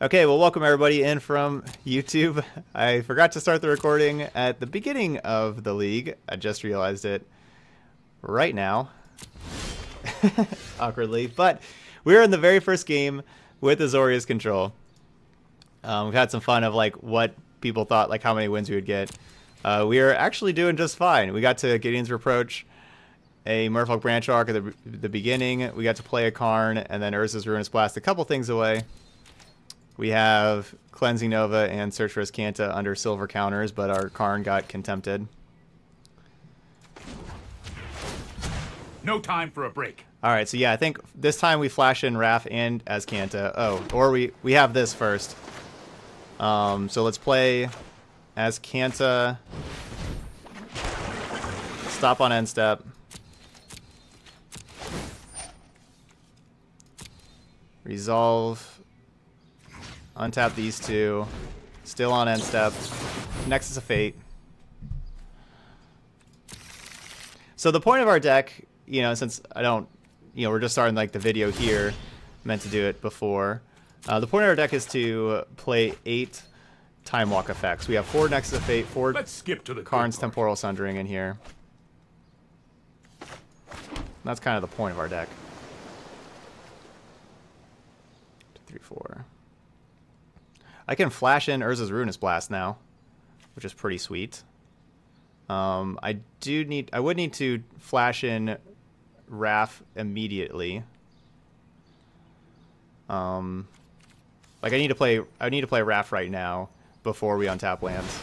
Okay, well, welcome everybody in from YouTube. I forgot to start the recording at the beginning of the league. I just realized it right now, awkwardly. But we're in the very first game with Azorius control. We've had some fun of like what people thought, like how many wins we would get. We are actually doing just fine. We got to Gideon's Reproach, a Merfolk Branch Arc at the beginning. We got to play a Karn, and then Urza's Ruinous Blast a couple things away. We have Cleansing Nova and Search for Azcanta under silver counters, but our Karn got contempted. No time for a break. All right, so yeah, I think this time we flash in Wrath and Azcanta. Oh, or we have this first. So let's play Azcanta. Stop on end step. Resolve. Untap these two. Still on end step. Nexus of Fate. So the point of our deck, you know, since I don't, you know, we're just starting like the video here, meant to do it before. The point of our deck is to play 8 Time Walk effects. We have 4 Nexus of Fate, 4 Let's skip to the Karn's Temporal Sundering in here. That's kind of the point of our deck. 2, 3, 4. I can flash in Urza's Ruinous Blast now, which is pretty sweet. I would need to flash in Wrath immediately. Like I need to play Wrath right now before we untap lands.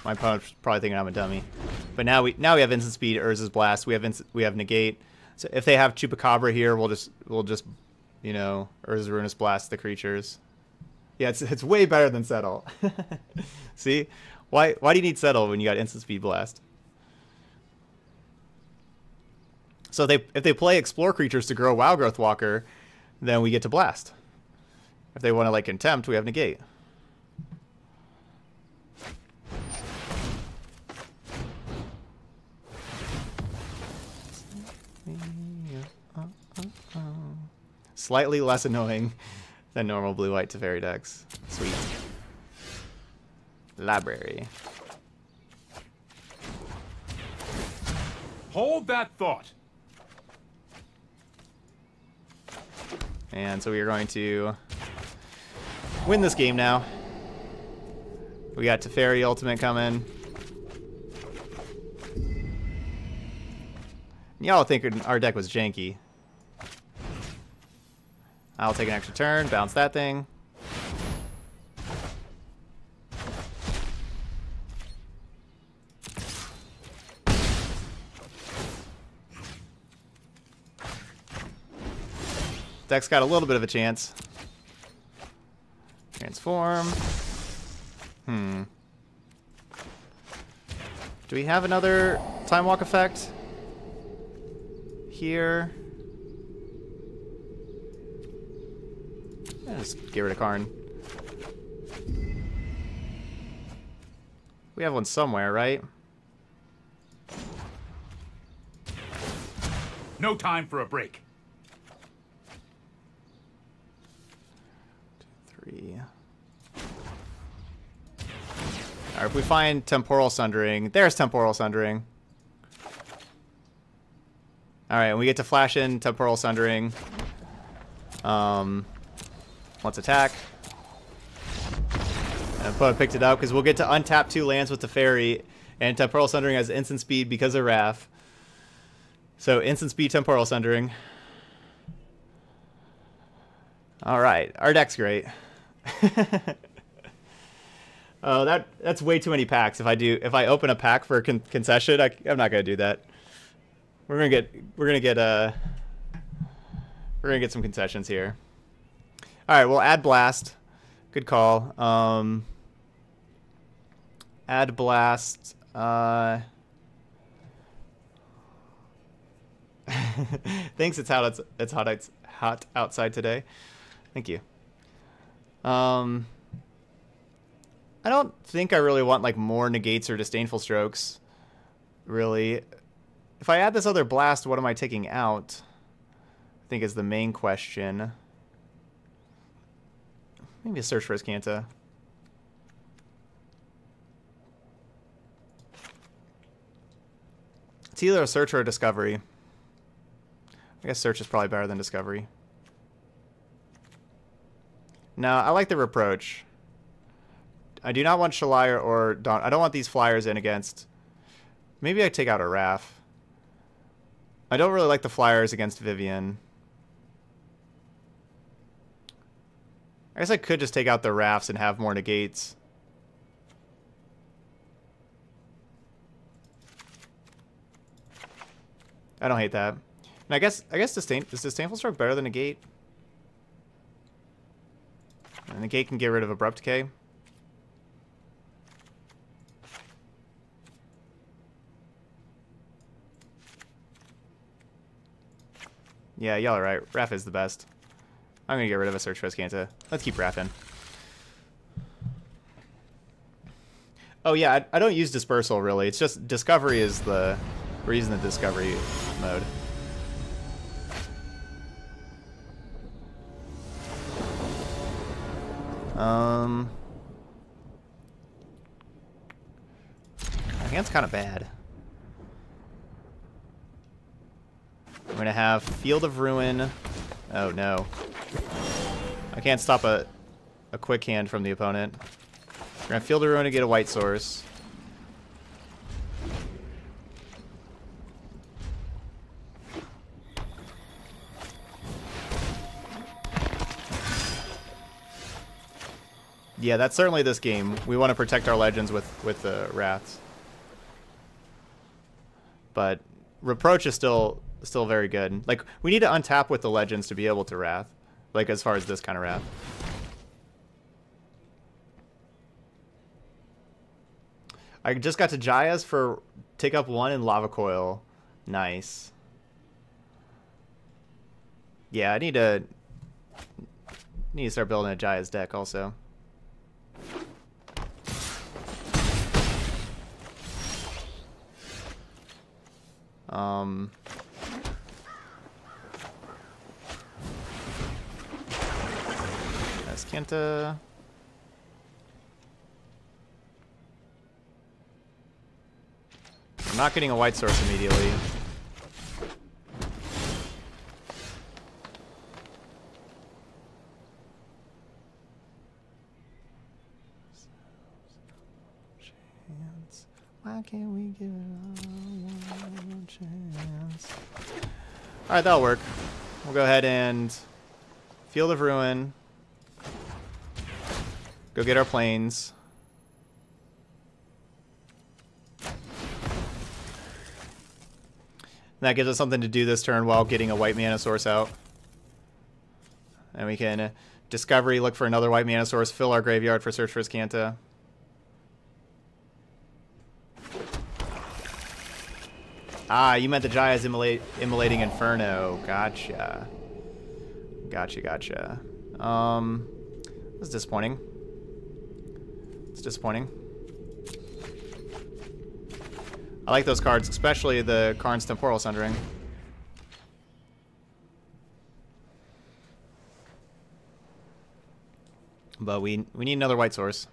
My opponent's probably thinking I'm a dummy, but now we have instant speed, Urza's Blast. We have negate. So if they have Chupacabra here, we'll just you know, Urza's Ruinous Blast the creatures. Yeah, it's way better than Settle. See, why do you need Settle when you got instant speed Blast? So if they play Explore creatures to grow Wild Growth Walker, then we get to Blast. If they want to like Contempt, we have negate. Slightly less annoying than normal blue-white Teferi decks. Sweet. Library. Hold that thought. And so we are going to win this game now. We got Teferi Ultimate coming. Y'all thinking our deck was janky. I'll take an extra turn, bounce that thing. Deck's got a little bit of a chance. Transform. Do we have another Time Walk effect here? Just get rid of Karn. We have one somewhere, right? No time for a break. 2, 3. Alright, if we find Temporal Sundering, there's Temporal Sundering. Alright, and we get to flash in Temporal Sundering. Let's attack. And opponent picked it up because we'll get to untap 2 lands with Teferi, and Temporal Sundering has instant speed because of Wrath. So instant speed Temporal Sundering. All right, our deck's great. Oh, that's way too many packs. If I open a pack for a concession, I'm not gonna do that. We're gonna get some concessions here. All right, we'll add Blast. Good call. Add Blast. Thanks. It's hot outside today. Thank you. I don't think I really want like more negates or disdainful strokes. Really, if I add this other blast, what am I taking out? I think is the main question. Maybe a search for Azcanta. It's either a search or a discovery. I guess search is probably better than discovery. No, I like the reproach. I do not want Shalaya or Dawn. I don't want these flyers in against... Maybe I take out a Raph. I don't really like the flyers against Vivian. I guess I could just take out the Raphs and have more negates. I don't hate that. And I guess is Disdainful Stroke better than Negate? And Negate can get rid of Abrupt Decay. Yeah, y'all are right. Raph is the best. I'm gonna get rid of a search for Azcanta. Let's keep Raph in. Oh yeah, I don't use Dispersal really. It's just Discovery is the reason the Discovery mode. My hand's kind of bad. I'm gonna have Field of Ruin. Oh no. I can't stop a quick hand from the opponent. We're gonna Field of Ruin to get a white source. Yeah, that's certainly this game. We want to protect our legends with the Wraths. But Reproach is still very good. Like, we need to untap with the legends to be able to Wrath. Like, as far as this kind of Wrath. I just got to Jaya's for take up 1 and Lava Coil. Nice. Yeah, I need to start building a Jaya's deck also. Azcanta. I'm not getting a white source immediately. Why can't we give it all one chance? Alright, that'll work. We'll go ahead and Field of Ruin. Go get our planes. And that gives us something to do this turn while getting a white mana source out. And we can Discovery, look for another white mana source, fill our graveyard for search for Azcanta. Ah, you meant the Jaya's immolating Inferno. Gotcha. Gotcha. That's disappointing. It's disappointing. I like those cards, especially the Karn's Temporal Sundering. But we need another white source.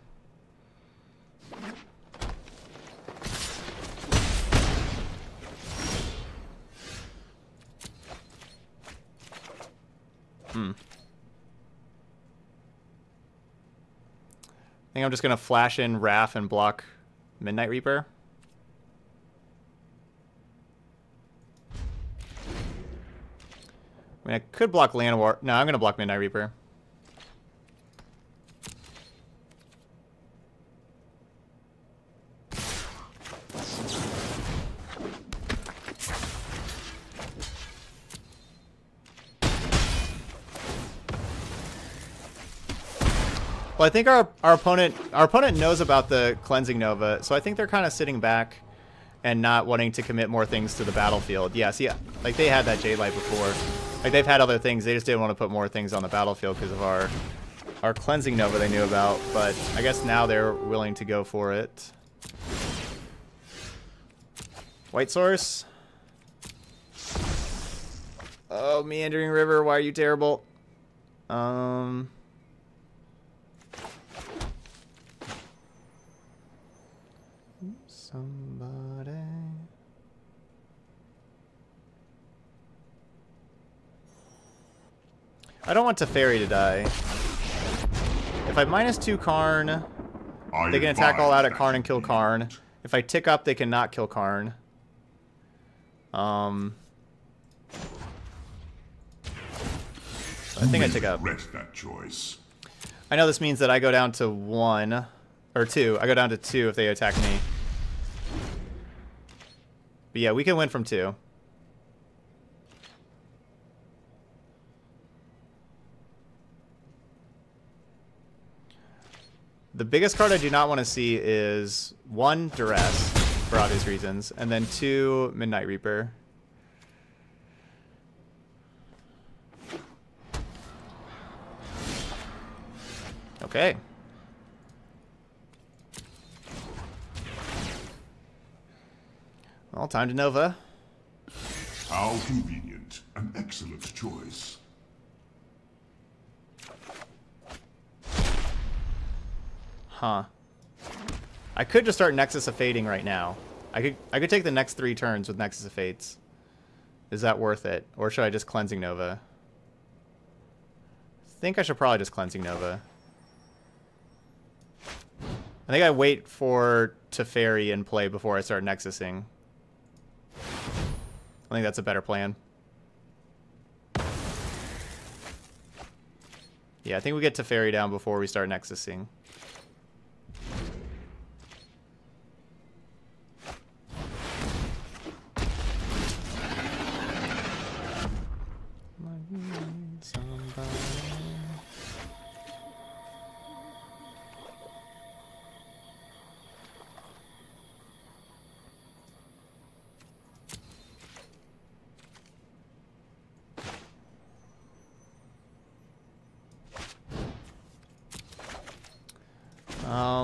I think I'm just going to flash in Wrath and block Midnight Reaper. I mean, I could block Llanowar. No, I'm going to block Midnight Reaper. Well, I think our opponent knows about the Cleansing Nova, so I think they're kind of sitting back and not wanting to commit more things to the battlefield. Yeah, see, like they had that Jade Light before. Like they've had other things, they just didn't want to put more things on the battlefield because of our Cleansing Nova they knew about, but I guess now they're willing to go for it. White source. Oh, Meandering River, why are you terrible? Somebody. I don't want Teferi to die. If I -2 Karn, they can attack all out at Karn and kill Karn. If I tick up, they cannot kill Karn. I think I tick up. That choice. I know this means that I go down to 1 or 2. I go down to 2 if they attack me. But yeah, we can win from 2. The biggest card I do not want to see is 1, Duress, for obvious reasons, and then 2, Midnight Reaper. Okay. Well, time to Nova. How convenient. An excellent choice. Huh. I could just start Nexus of Fading right now. I could take the next 3 turns with Nexus of Fates. Is that worth it? Or should I just Cleansing Nova? I think I should probably just Cleansing Nova. I think I wait for Teferi in play before I start Nexusing. I think that's a better plan. Yeah, I think we get Teferi down before we start Nexusing.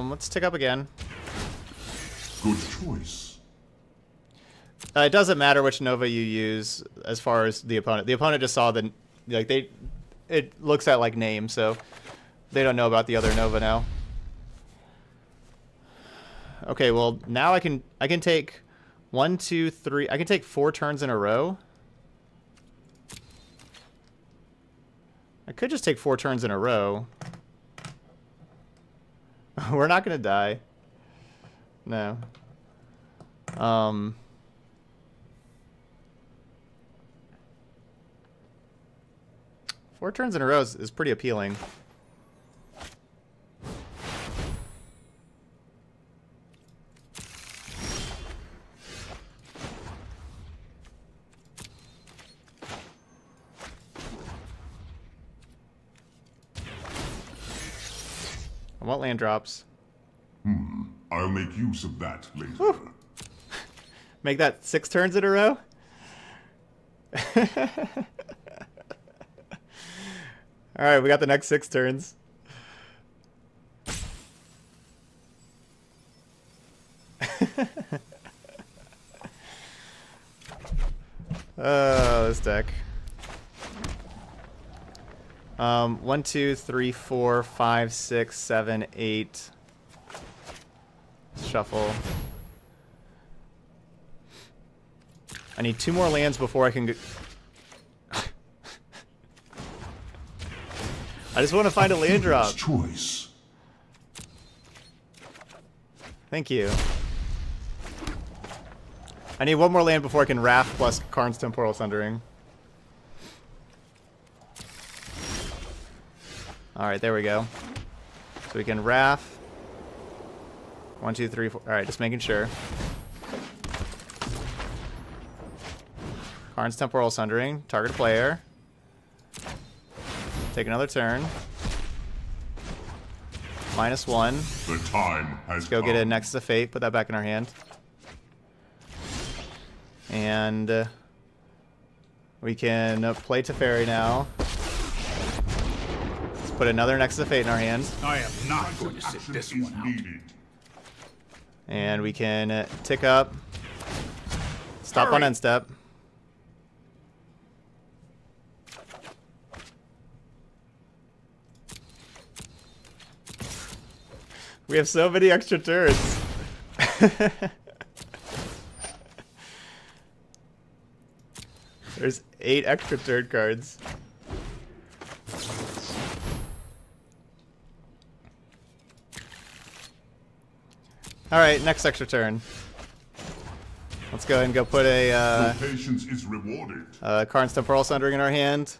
Let's tick up again. Good choice. It doesn't matter which Nova you use as far as the opponent. The opponent just saw the, like, it looks at like name, so they don't know about the other Nova now. Okay, well now I can take 1, 2, 3. I can take 4 turns in a row. I could just take 4 turns in a row. We're not gonna die. No. 4 turns in a row is pretty appealing. I want land drops. I'll make use of that later. Whew. Make that 6 turns in a row? Alright, we got the next 6 turns. Oh, this deck. 1, 2, 3, 4, 5, 6, 7, 8. Shuffle. I need 2 more lands before I can get... I just want to find a land drop. Choice. Thank you. I need 1 more land before I can Wrath plus Karn's Temporal Sundering. Alright, there we go. So we can Wrath. 1, 2, 3, 4. Alright, just making sure. Karn's Temporal Sundering. Target player. Take another turn. -1. The time has Let's go come. get a Nexus of Fate. Put that back in our hand. And we can play Teferi now. Let's put another Nexus of Fate in our hand. I am not going to sit this one out. Needed. And we can tick up. Stop on end step. We have so many extra turns. There's 8 extra turn cards. Alright, next extra turn. Let's go ahead and go put a Your patience is rewarded. Karn's Temporal Sundering in our hand.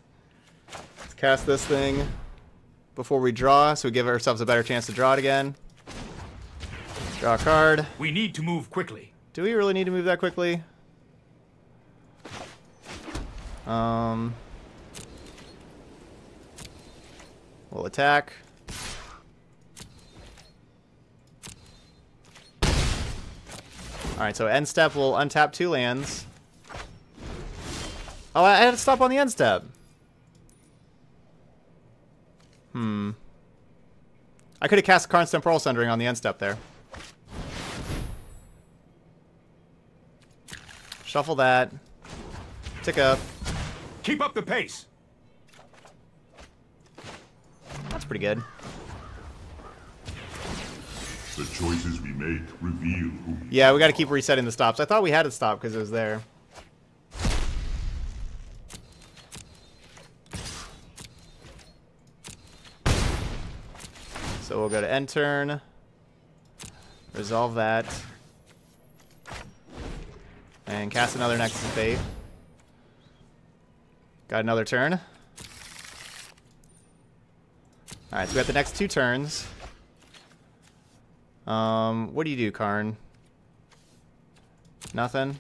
Let's cast this thing before we draw, so we give ourselves a better chance to draw it again. Draw a card. We need to move quickly. Do we really need to move that quickly? We'll attack. Alright, so end step will untap 2 lands. Oh, I had to stop on the end step. I could have cast Karn's Temporal Sundering on the end step there. Shuffle that. Tick up. Keep up the pace. That's pretty good. The choices we make reveal who we Yeah, we got to keep resetting the stops. I thought we had it stopped because it was there. So we'll go to end turn. Resolve that. And cast another Nexus of Fate. Got another turn. Alright, so we got the next 2 turns. What do you do, Karn? Nothing?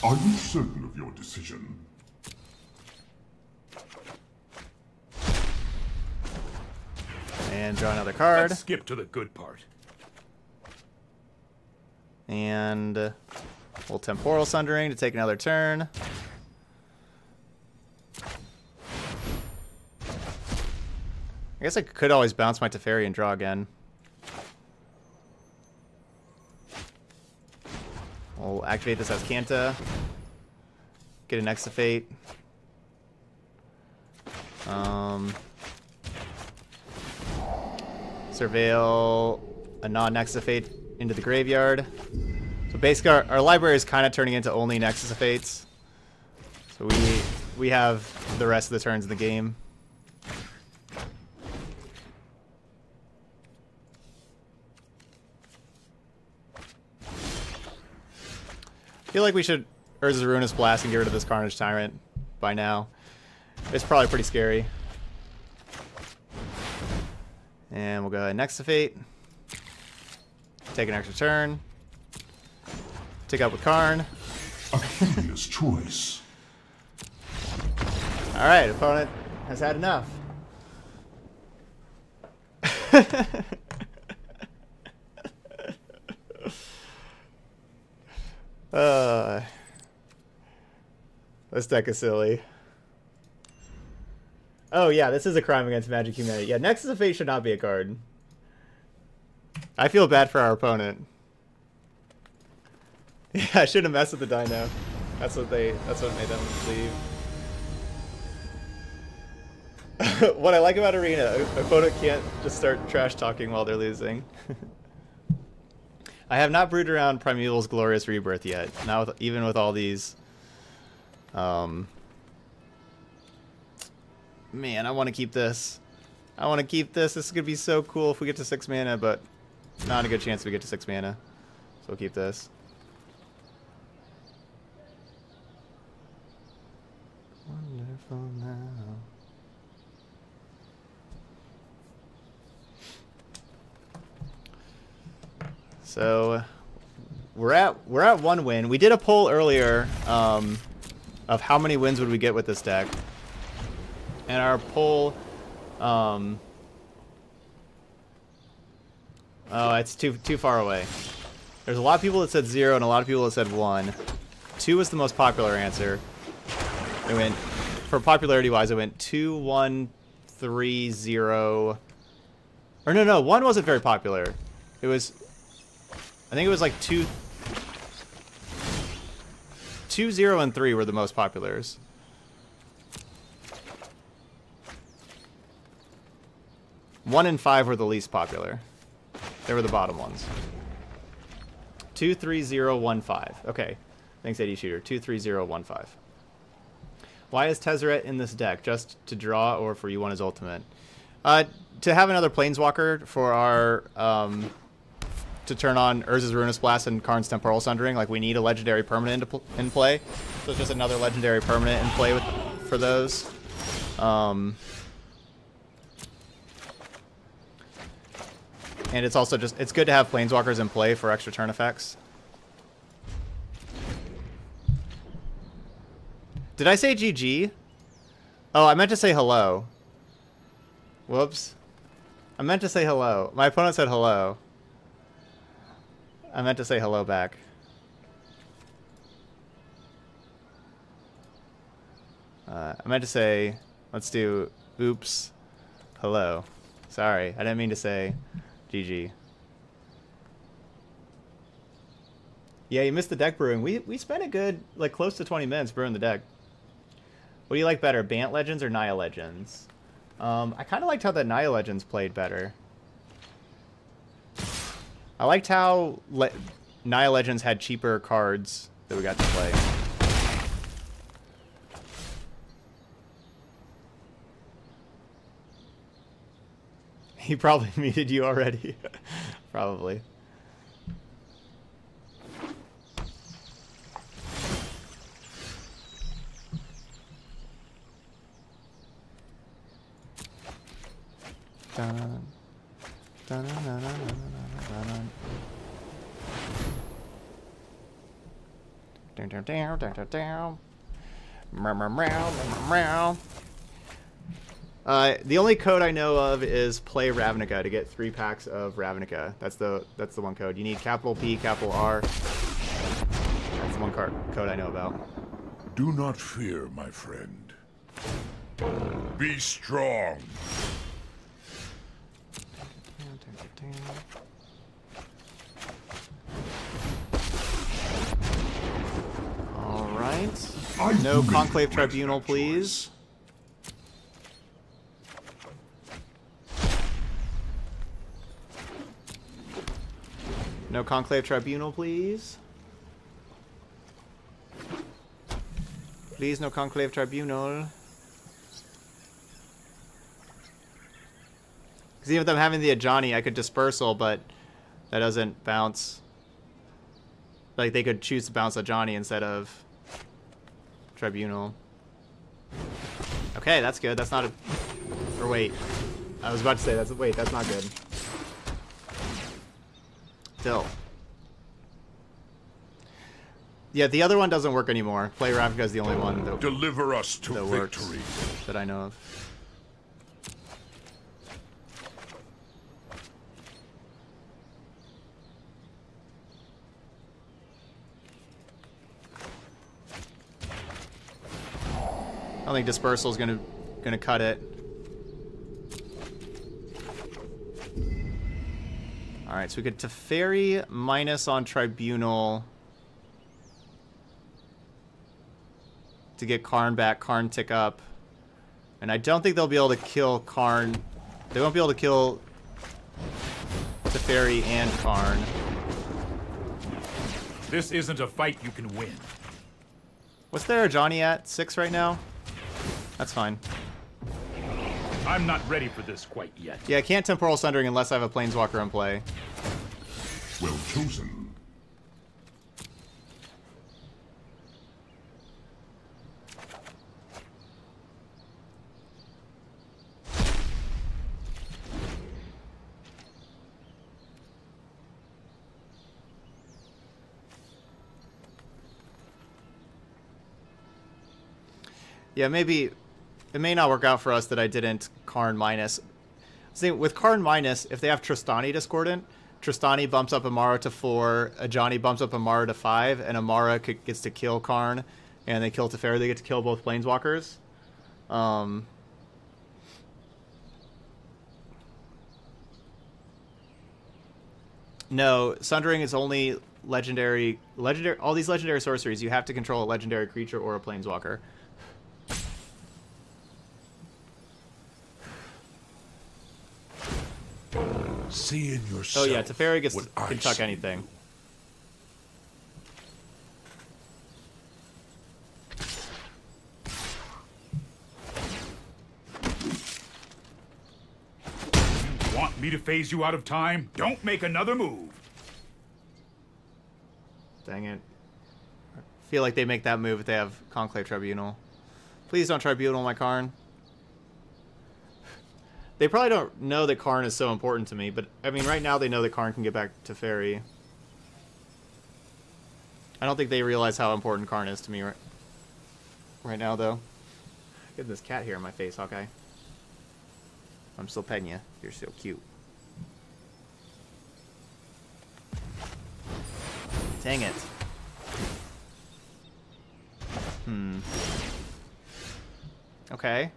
Are you certain of your decision? And draw another card. Let's skip to the good part. And we'll Temporal Sundering to take another turn. I guess I could always bounce my Teferi and draw again. We'll activate this as Kanta. Get an Exafate. Surveil a non-Nexafate into the graveyard. So basically our library is kind of turning into only Nexus of Fates. So we have the rest of the turns in the game. I feel like we should Urza's Ruinous Blast and get rid of this Carnage Tyrant by now. It's probably pretty scary. And we'll go ahead and Nexafate. Take an extra turn. Tick up with Karn. A curious choice. Alright, opponent has had enough. This deck is silly. Oh yeah, this is a crime against Magic humanity. Yeah, Nexus of Fate should not be a card. I feel bad for our opponent. Yeah, I should have messed with the Dino. That's what made them leave. What I like about Arena, opponent can't just start trash talking while they're losing. I have not brewed around Primeval's Glorious Rebirth yet. Not with, even with all these. Man, I want to keep this. I want to keep this. This is gonna be so cool if we get to 6 mana, but not a good chance we get to 6 mana. So we'll keep this. Wonderful now. So we're at 1 win. We did a poll earlier of how many wins would we get with this deck, and our poll, oh, it's too far away. There's a lot of people that said 0 and a lot of people that said 1. 2 was the most popular answer. It went, for popularity wise, it went 2, 1, 3, 0. Or no, 1 wasn't very popular. It was, I think it was like 2, 0, and 3 were the most populars. 1 and 5 were the least popular. They were the bottom ones. 23015. Okay. Thanks, AD Shooter. 23015. Why is Tezzeret in this deck? Just to draw or for you want his ultimate? To have another Planeswalker for our... to turn on Urza's Ruinous Blast and Karn's Temporal Sundering. Like, we need a legendary permanent in play. So it's just another legendary permanent in play for those. And it's also just, it's good to have Planeswalkers in play for extra turn effects. Did I say GG? Oh, I meant to say hello. Whoops. I meant to say hello. My opponent said hello. I meant to say hello back. I meant to say, let's do oops, hello. Sorry, I didn't mean to say GG. Yeah, you missed the deck brewing. We spent a good, like, close to 20 minutes brewing the deck. What do you like better, Bant Legends or Naya Legends? I kind of liked how the Naya Legends played better. I liked how Naya Legends had cheaper cards that we got to play. He probably muted you already. Probably. Dun, dun, dun, dun, dun, dun, dun, dun. Down, down, down, down, down, down. Meow, meow, meow, meow, meow. The only code I know of is play Ravnica to get 3 packs of Ravnica. That's the one code. You need capital P, capital R. That's the one code I know about. Do not fear, my friend. Be strong. All right. No Conclave Tribunal, please. No Conclave Tribunal, please. Please, no Conclave Tribunal. Because even with them having the Ajani, I could Dispersal, but that doesn't bounce. Like, they could choose to bounce Ajani instead of Tribunal. Okay, that's good. That's not a... Or wait. I was about to say, wait, that's not good. Still. Yeah, the other one doesn't work anymore. Play Ravnica is the only one that Deliver us to that victory. Works, that I know of. I don't think Dispersal is gonna cut it. All right, so we get Teferi minus on Tribunal to get Karn back. Karn tick up, and I don't think they'll be able to kill Karn. They won't be able to kill Teferi and Karn. This isn't a fight you can win. What's their Ajani at? 6 right now? That's fine. I'm not ready for this quite yet. Yeah, I can't Temporal Sundering unless I have a Planeswalker in play. Well chosen. Yeah, maybe it may not work out for us that I didn't Karn minus. See, with Karn minus, if they have Tristani Discordant, Tristani bumps up Amara to 4, Ajani bumps up Amara to 5, and Amara gets to kill Karn, and they kill Teferi. They get to kill both Planeswalkers. No, Sundering is only legendary. All these legendary sorceries, you have to control a legendary creature or a Planeswalker. See in Oh yourself. yeah, Teferi what can I tuck see in anything. Want me to phase you out of time? Don't make another move. Dang it. I feel like they make that move if they have Conclave Tribunal. Please don't Tribunal my Karn. They probably don't know that Karn is so important to me, but I mean, right now they know that Karn can get back to Fairy. I don't think they realize how important Karn is to me right now, though. Get this cat here in my face, Hawkeye. I'm still petting you. You're so cute. Dang it. Okay.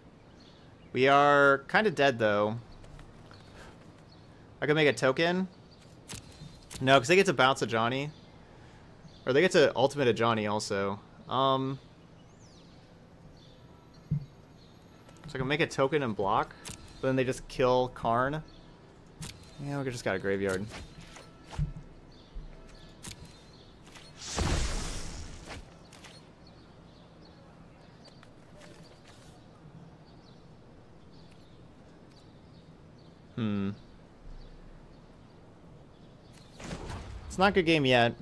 We are kind of dead, though. I can make a token. No, because they get to bounce a Johnny. Or they get to ultimate a Johnny, also. So I can make a token and block. But then they just kill Karn. Yeah, we just got a graveyard. It's not a good game yet.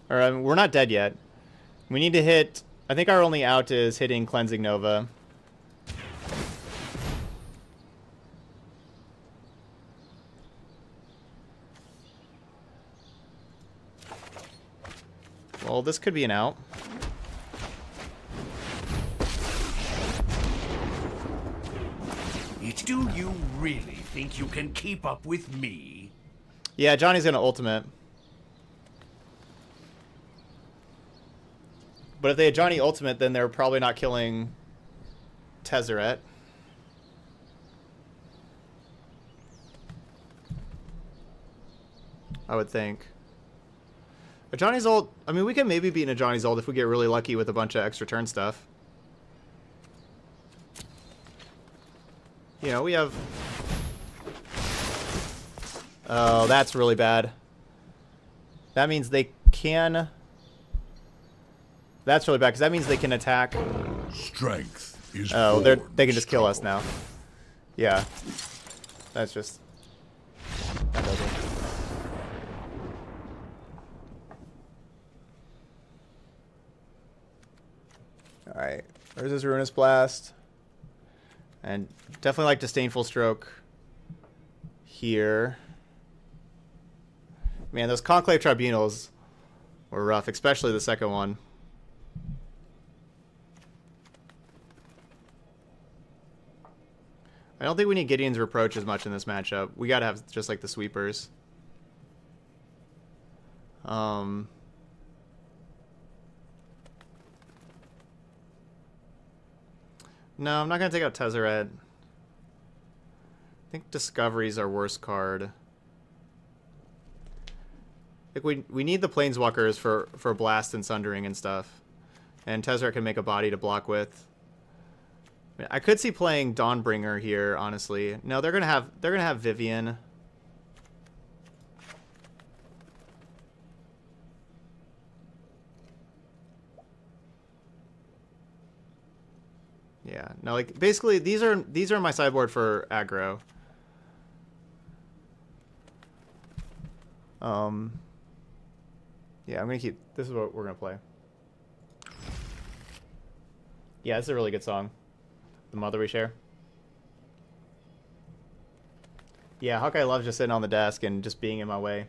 Or, I mean, we're not dead yet. We need to hit... I think our only out is hitting Cleansing Nova. Well, this could be an out. Do you really think you can keep up with me? Yeah, Johnny's gonna ultimate. But if they had Johnny ultimate, then they're probably not killing Tezzeret. I would think. A Johnny's ult... I mean, we can maybe beat a Johnny's ult if we get really lucky with a bunch of extra turn stuff. You know, we have... Oh, that's really bad. That means they can... That's really bad, because that means they can attack... Strength is Oh, they can just kill us struggle. now. Yeah. That's just... That does it. Alright. There's his Ruinous Blast. And definitely like Disdainful Stroke here. Man, those Conclave Tribunals were rough, especially the second one. I don't think we need Gideon's Reproach as much in this matchup. We gotta have just like the sweepers. No, I'm not gonna take out Tezzeret. I think Discovery's our worst card. Like we need the Planeswalkers for Blast and Sundering and stuff. And Tezzeret can make a body to block with. I could see playing Dawnbringer here, honestly. No, they're gonna have Vivian. Yeah, no, like basically these are my sideboard for aggro. Yeah, I'm gonna keep. This is what we're gonna play. Yeah, this is a really good song. The Mother We Share. Yeah, Hawkeye loves just sitting on the desk and just being in my way.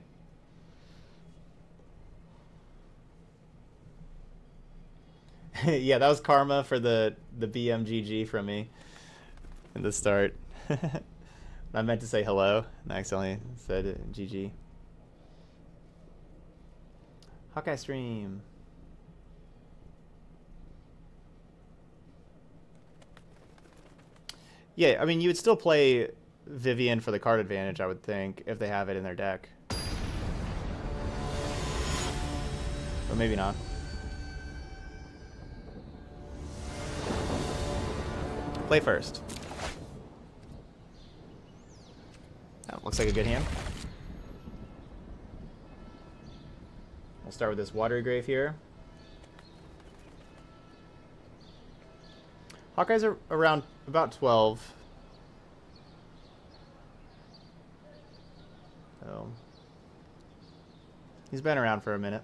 Yeah, that was karma for the BMGG from me in the start. I meant to say hello, and I accidentally said GG. Hawkeye stream. Yeah, I mean, you would still play Vivian for the card advantage, I would think, if they have it in their deck. But maybe not. Play first. Oh, Looks like a good hand. We'll start with this watery grave here. Hawkeyes are around about 12. So he's been around for a minute.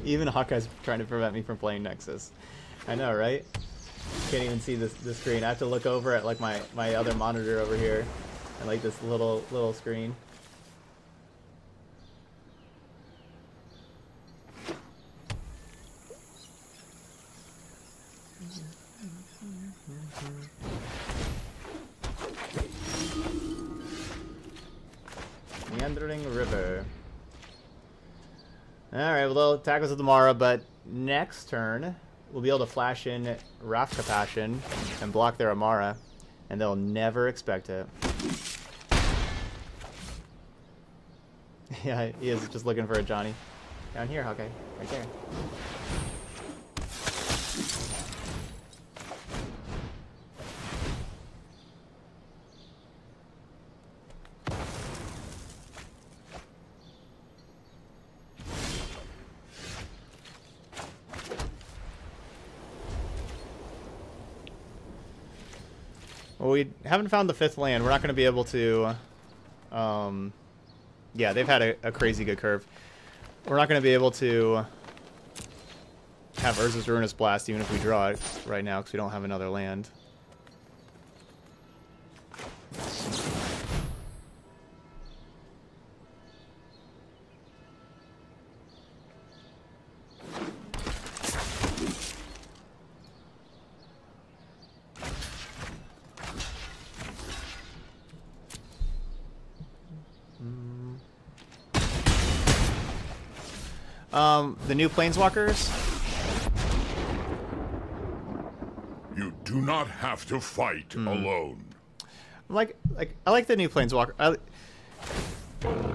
Even Hawkeye's trying to prevent me from playing Nexus. I know, right? Can't even see the screen. I have to look over at like my other monitor over here, and like this little screen. Meandering River. Alright, well, they'll attack us with the Mara, but next turn, we'll be able to flash in Wrath Compassion and block their Amara, and they'll never expect it. Yeah, he is just looking for a Johnny. Down here, Hawkeye. Right there. Well, we haven't found the 5th land. We're not going to be able to... yeah, they've had a crazy good curve. We're not going to be able to have Urza's Ruinous Blast even if we draw it right now because we don't have another land. The new Planeswalkers. You do not have to fight alone. I like the new Planeswalker.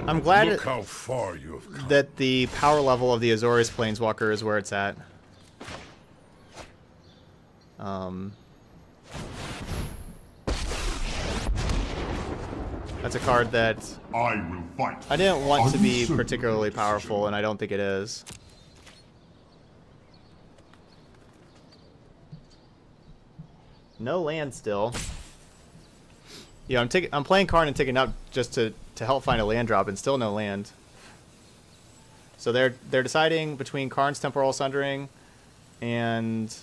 I'm glad Look how far you have come. that the power level of the Azorius Planeswalker is where it's at. That's a card that I will fight. I didn't want to be Uncertain particularly decision. powerful, and I don't think it is. No land still. Yeah, I'm playing Karn and taking up just to help find a land drop, and still no land. So they're deciding between Karn's Temporal Sundering and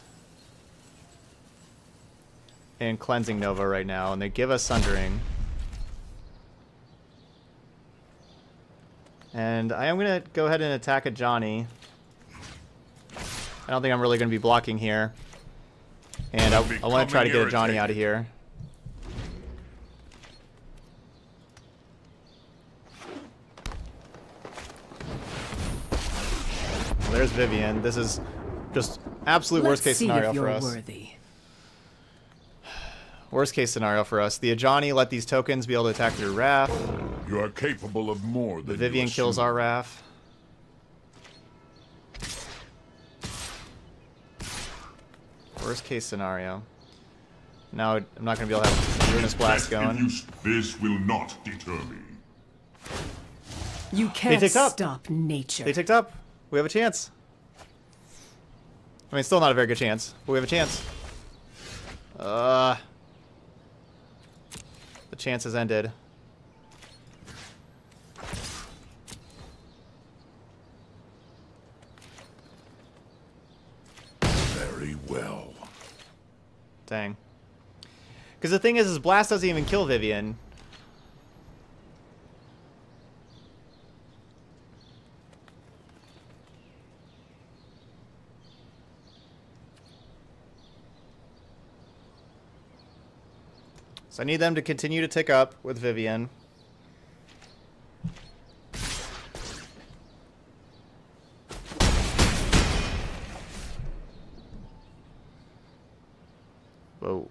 Cleansing Nova right now, and they give us Sundering. And I am going to go ahead and attack a Johnny. I don't think I'm really going to be blocking here. And I want to try to get a Johnny out of here. Well, there's Vivian. This is just absolute worst case scenario for us. Worthy. Worst case scenario for us. The Ajani let these tokens be able to attack through Wrath. You are capable of more than The Vivian you kills assume. our Wrath. Worst case scenario. Now I'm not going to be able to have Ruinous Blast going. This will not deter me. You can't ticked up. stop nature. They ticked up. We have a chance. I mean, still not a very good chance, but we have a chance. The chance has ended. Very well. Dang. Because the thing is Blast doesn't even kill Vivian. So I need them to continue to tick up with Vivian. Whoa.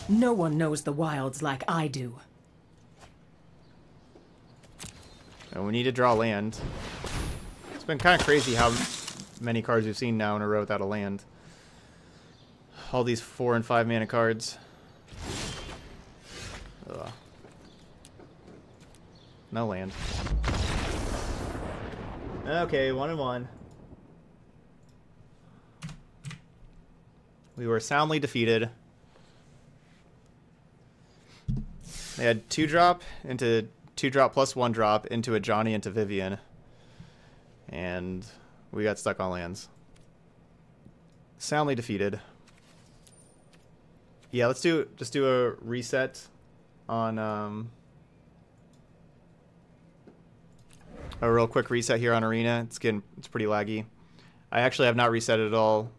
No one knows the wilds like I do. And we need to draw land. It's been kind of crazy how many cards we've seen now in a row without a land. All these 4 and 5 mana cards. Ugh. No land. Okay, 1 and 1. We were soundly defeated. They had 2-drop into 2-drop plus 1-drop into a Johnny into Vivian. And we got stuck on lands. Soundly defeated. Yeah, let's just do a reset on a real quick reset here on Arena. It's pretty laggy. I actually have not reset it at all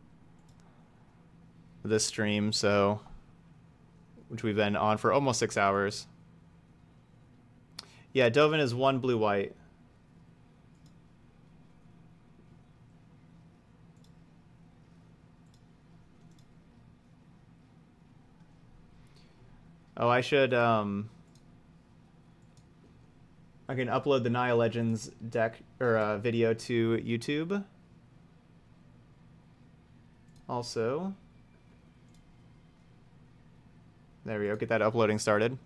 this stream, so which we've been on for almost 6 hours. Yeah, Dovin is 1 blue-white. Oh, I should, I can upload the Naya Legends deck, or video to YouTube. Also. There we go, get that uploading started.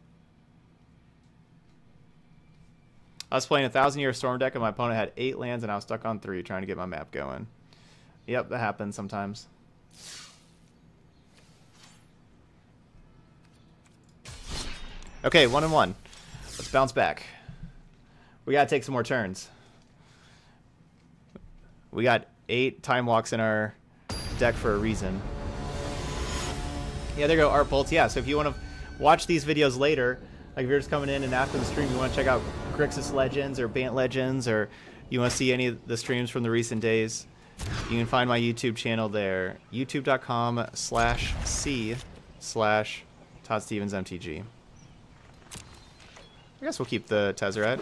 I was playing a 1,000-year Storm deck and my opponent had 8 lands and I was stuck on 3 trying to get my map going. Yep, that happens sometimes. Okay, 1 and 1. Let's bounce back. We gotta take some more turns. We got 8 time walks in our deck for a reason. Yeah, there you go, Art Bolts. Yeah, so if you want to watch these videos later, like if you're just coming in and after the stream you want to check out Grixis Legends or Bant Legends, or you want to see any of the streams from the recent days, you can find my YouTube channel there. youtube.com/c/ToddStevensMTG. I guess we'll keep the Tezzeret.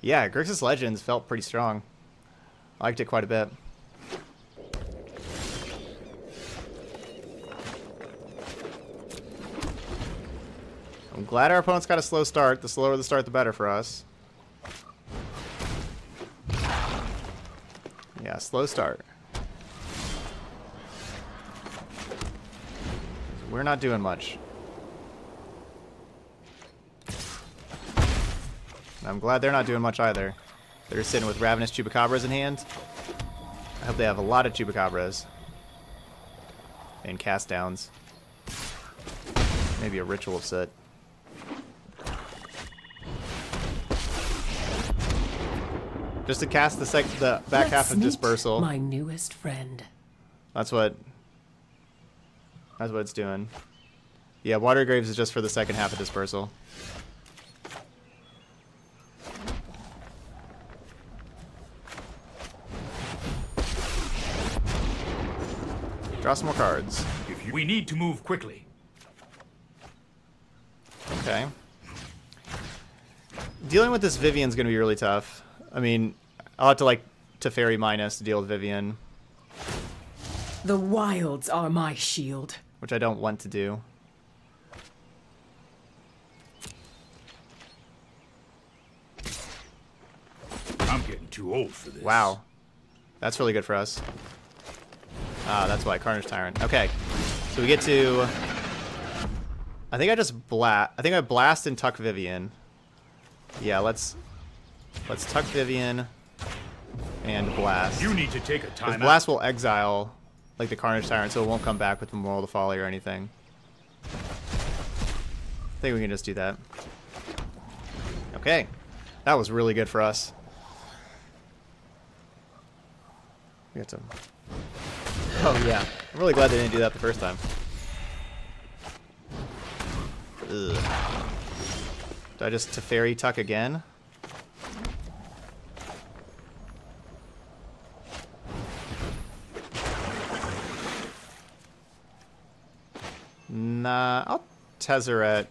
Yeah, Grixis Legends felt pretty strong. I liked it quite a bit. I'm glad our opponent's got a slow start. The slower the start, the better for us. Yeah, slow start. We're not doing much. I'm glad they're not doing much either. They're sitting with Ravenous Chupacabras in hand. I hope they have a lot of Chupacabras. And cast downs. Maybe a Ritual of Soot. Just to cast the back half of Dispersal. My newest friend. That's what it's doing. Yeah, Water Graves is just for the second half of Dispersal. Draw some more cards. We need to move quickly. Okay. Dealing with this Vivian's going to be really tough. I mean, I'll have to, like, Teferi minus to deal with Vivian. The wilds are my shield. Which I don't want to do. I'm getting too old for this. Wow. That's really good for us. Ah, that's why. Carnage Tyrant. Okay. So we get to... I think I just blast... I think I blast and tuck Vivian. Yeah, let's tuck Vivian and blast. You need to take a time out. Blast will exile, like, the Carnage Tyrant, so it won't come back with Memorial to Folly or anything. I think we can just do that. Okay. That was really good for us. We got to... Oh, yeah. I'm really glad they didn't do that the first time. Ugh. Do I just Teferi tuck again? Nah, I'll Tezzeret.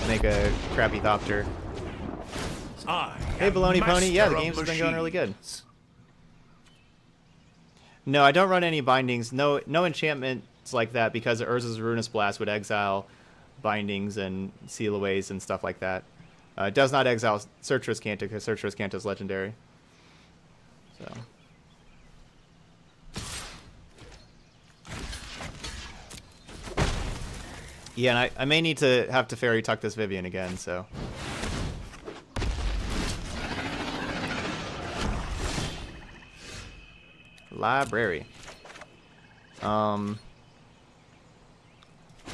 Make a crappy Thopter. Hey, Baloney Pony. Yeah, the game's been going really good. No, I don't run any bindings. No enchantments like that because Urza's Ruinous Blast would exile bindings and seal-aways and stuff like that. It does not exile Searcher's Canto because Searcher's Canto is legendary. So. Yeah, and I may need to have to Fairy Tuck this Vivian again, so. Library. So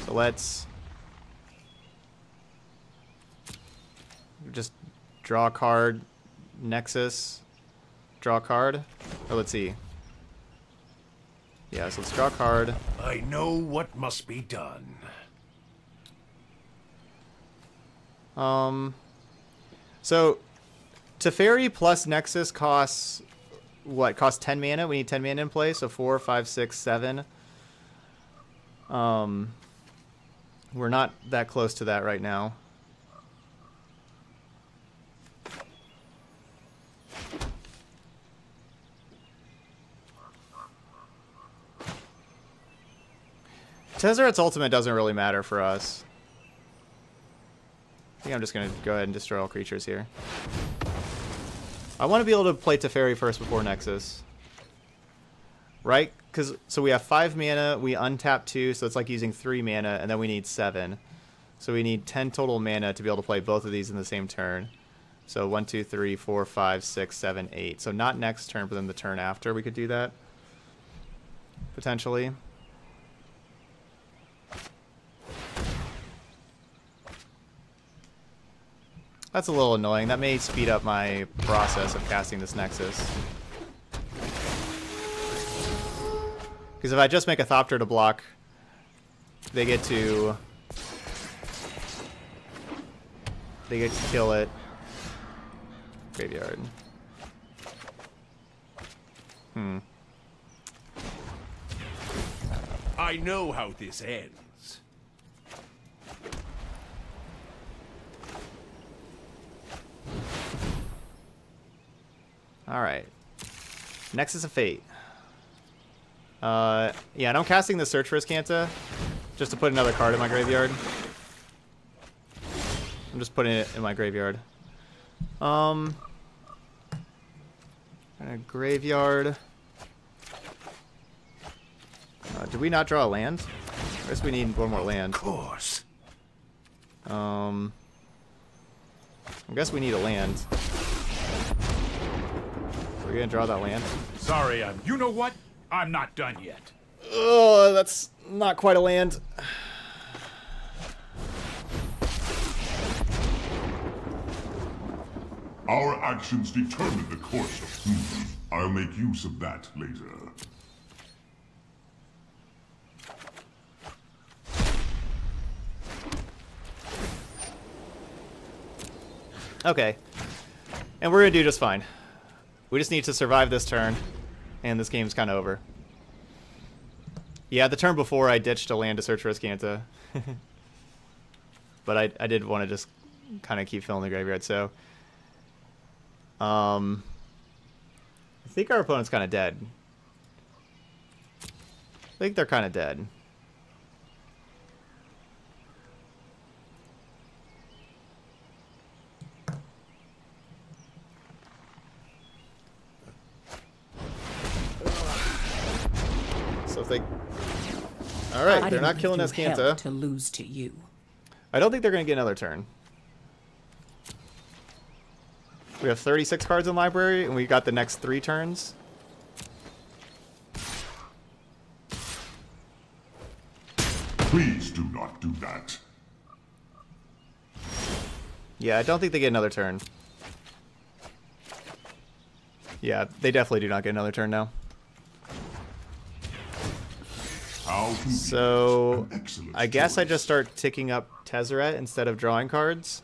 let's just draw a card, Nexus, draw a card, or let's see. Yeah, so let's draw a card. I know what must be done. So Teferi plus Nexus costs what? Costs 10 mana. We need 10 mana in play, so 4, 5, 6, 7. We're not that close to that right now. Tezzeret's ultimate doesn't really matter for us. I think I'm just going to go ahead and destroy all creatures here. I want to be able to play Teferi first before Nexus. Right? So we have 5 mana, we untap 2, so it's like using 3 mana, and then we need 7. So we need 10 total mana to be able to play both of these in the same turn. So 1, 2, 3, 4, 5, 6, 7, 8. So not next turn, but then the turn after we could do that. Potentially. That's a little annoying. That may speed up my process of casting this Nexus. Because if I just make a Thopter to block, they get to kill it. Graveyard. I know how this ends. Alright. Nexus of Fate. Yeah, and I'm casting the Search for Azcanta just to put another card in my graveyard. I'm just putting it in my graveyard. Graveyard. Did we not draw a land? I guess we need one more land. Of course. I guess we need a land. We're gonna draw that land. Sorry, you know what? I'm not done yet. Oh, that's not quite a land. Our actions determine the course of humans. I'll make use of that later. Okay. And we're gonna do just fine. We just need to survive this turn, and this game's kind of over. Yeah, the turn before I ditched a land to search for Azcanta. But I did want to just kind of keep filling the graveyard, so... I think our opponent's kind of dead. I think they're kind of dead. So if they... Alright, they're not killing Azcanta. To lose to you. I don't think they're going to get another turn. We have 36 cards in library, and we got the next 3 turns. Please do not do that. Yeah, I don't think they get another turn. Yeah, they definitely do not get another turn now. So, I guess I just start ticking up Tezzeret instead of drawing cards.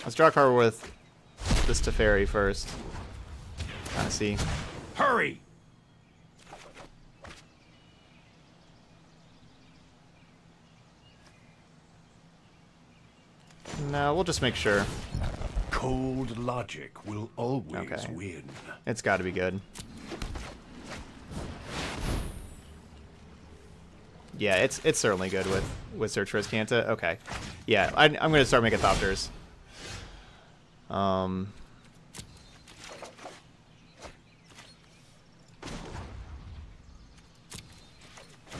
Let's draw a card with this Teferi first. Kind of see. Hurry! No, we'll just make sure. Cold logic will always win. It's got to be good. Yeah, it's certainly good with Search for Azcanta. Okay. Yeah, I'm going to start making Thopters.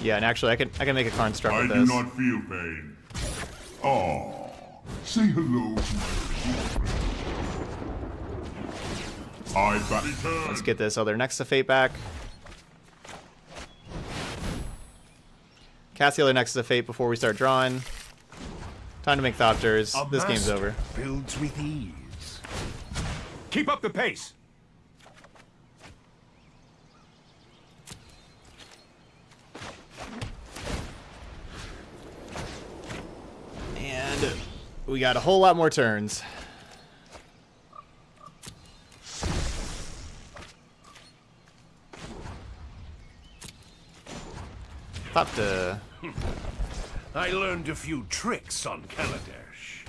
Yeah, and actually I can make a Karn Struck I with do this. not feel pain. Oh, say hello to my return. Let's get this other Next to Fate back. Cast the other Next to Fate before we start drawing. Time to make Thopters. This game's over. Builds with ease. Keep up the pace. And we got a whole lot more turns. Thopter. I learned a few tricks on Kaladesh.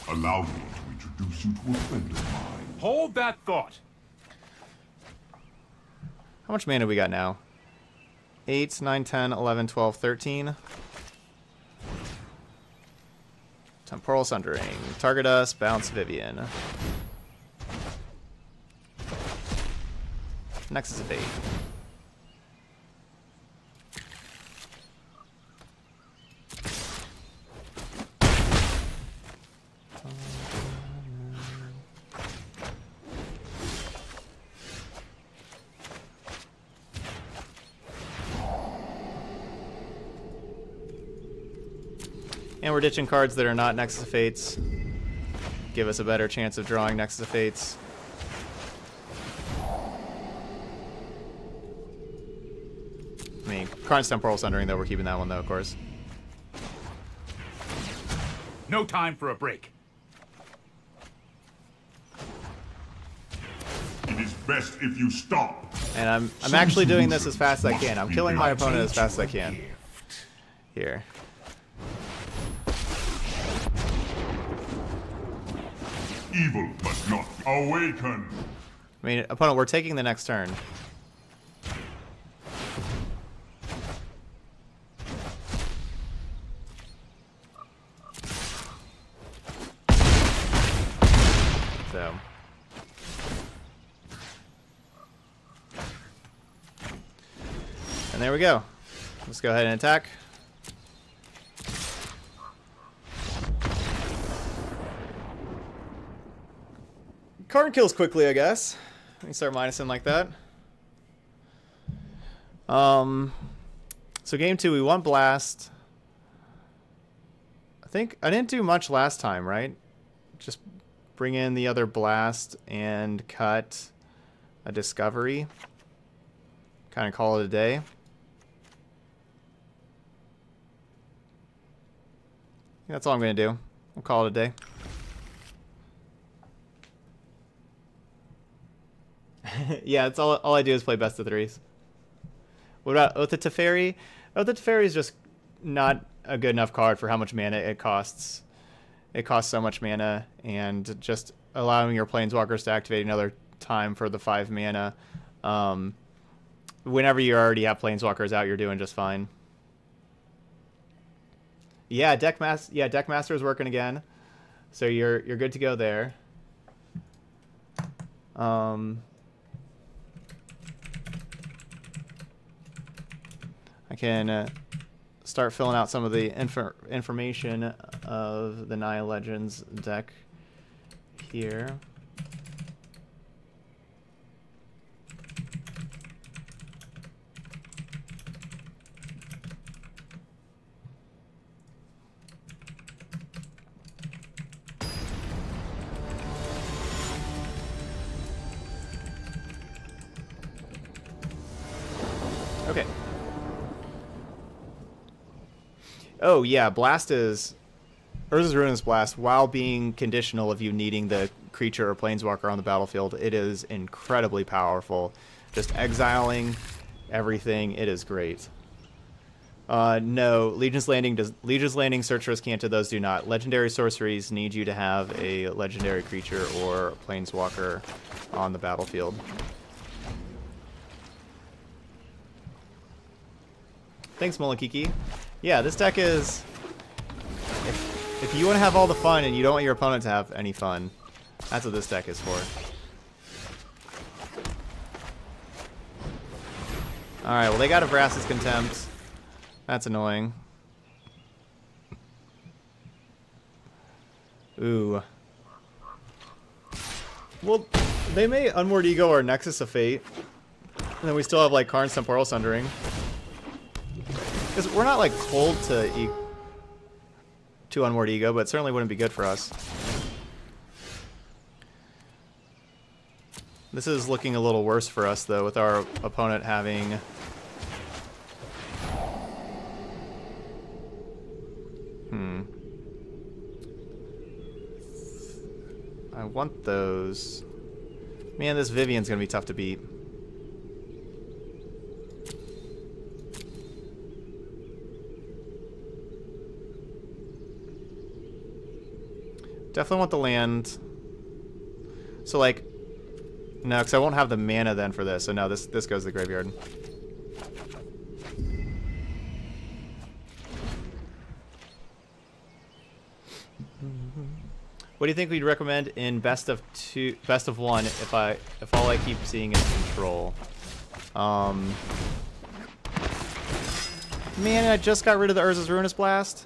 Allow me to introduce you to a friend of mine. Hold that thought. How much mana we got now? 8, 9, 10, 11, 12, 13. Temporal Sundering. Target us, bounce Vivian. Nexus of Fate. And we're ditching cards that are not Nexus of Fates. Give us a better chance of drawing Nexus of Fates. I mean, Karn's Temporal Sundering, though, we're keeping that one, though, of course. No time for a break. It is best if you stop. And I'm actually doing this as fast as I can. I'm killing my opponent as fast as I can. Here. Evil must not awaken. I mean, opponent, we're taking the next turn. So. And there we go. Let's go ahead and attack. Karn kills quickly, I guess. Let me start minusing like that. So game 2, we won Blast. I think I didn't do much last time, right? Just bring in the other Blast and cut a Discovery. Kind of call it a day. That's all I'm going to do. I'll call it a day. Yeah, that's all I do is play best of threes. What about Oath of Teferi? Oath of Teferi is just not a good enough card for how much mana it costs. It costs so much mana, and just allowing your Planeswalkers to activate another time for the 5 mana. Whenever you already have Planeswalkers out, you're doing just fine. Yeah, Deckmaster is working again, so you're good to go there. I can start filling out some of the information of the Naya Legends deck here. Okay. Oh, yeah, Blast is... Urza's Ruinous Blast, while being conditional of you needing the creature or planeswalker on the battlefield, it is incredibly powerful. Just exiling everything, it is great. No, Legion's Landing, Search for Azcanta, those do not. Legendary sorceries need you to have a legendary creature or planeswalker on the battlefield. Thanks, Molokiki. Yeah, this deck is... If you want to have all the fun and you don't want your opponent to have any fun, that's what this deck is for. Alright, well they got a Vraska's Contempt. That's annoying. Ooh. Well, they may Unmoored Ego or Nexus of Fate. And then we still have like Karn's Temporal Sundering. Because we're not like cold to Unmoored Ego, but it certainly wouldn't be good for us. This is looking a little worse for us though, with our opponent having... I want those. Man, this Vivian's gonna be tough to beat. Definitely want the land. So like, no, because I won't have the mana then for this. So no, this goes to the graveyard. What do you think we'd recommend in best of one if all I keep seeing is control? Man, I just got rid of the Urza's Ruinous Blast.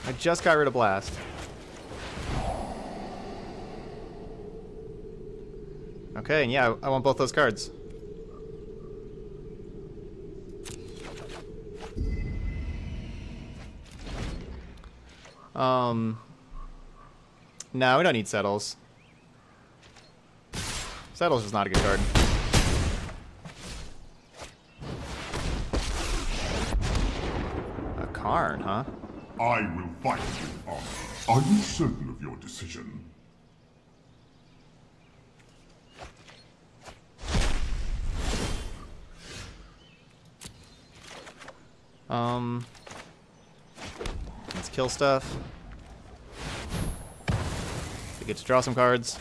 I just got rid of Blast. Okay, and yeah, I want both those cards. No, we don't need Settles. Settles is not a good card. A Karn, huh? I will fight with honor. Are you certain of your decision? Let's kill stuff. We get to draw some cards.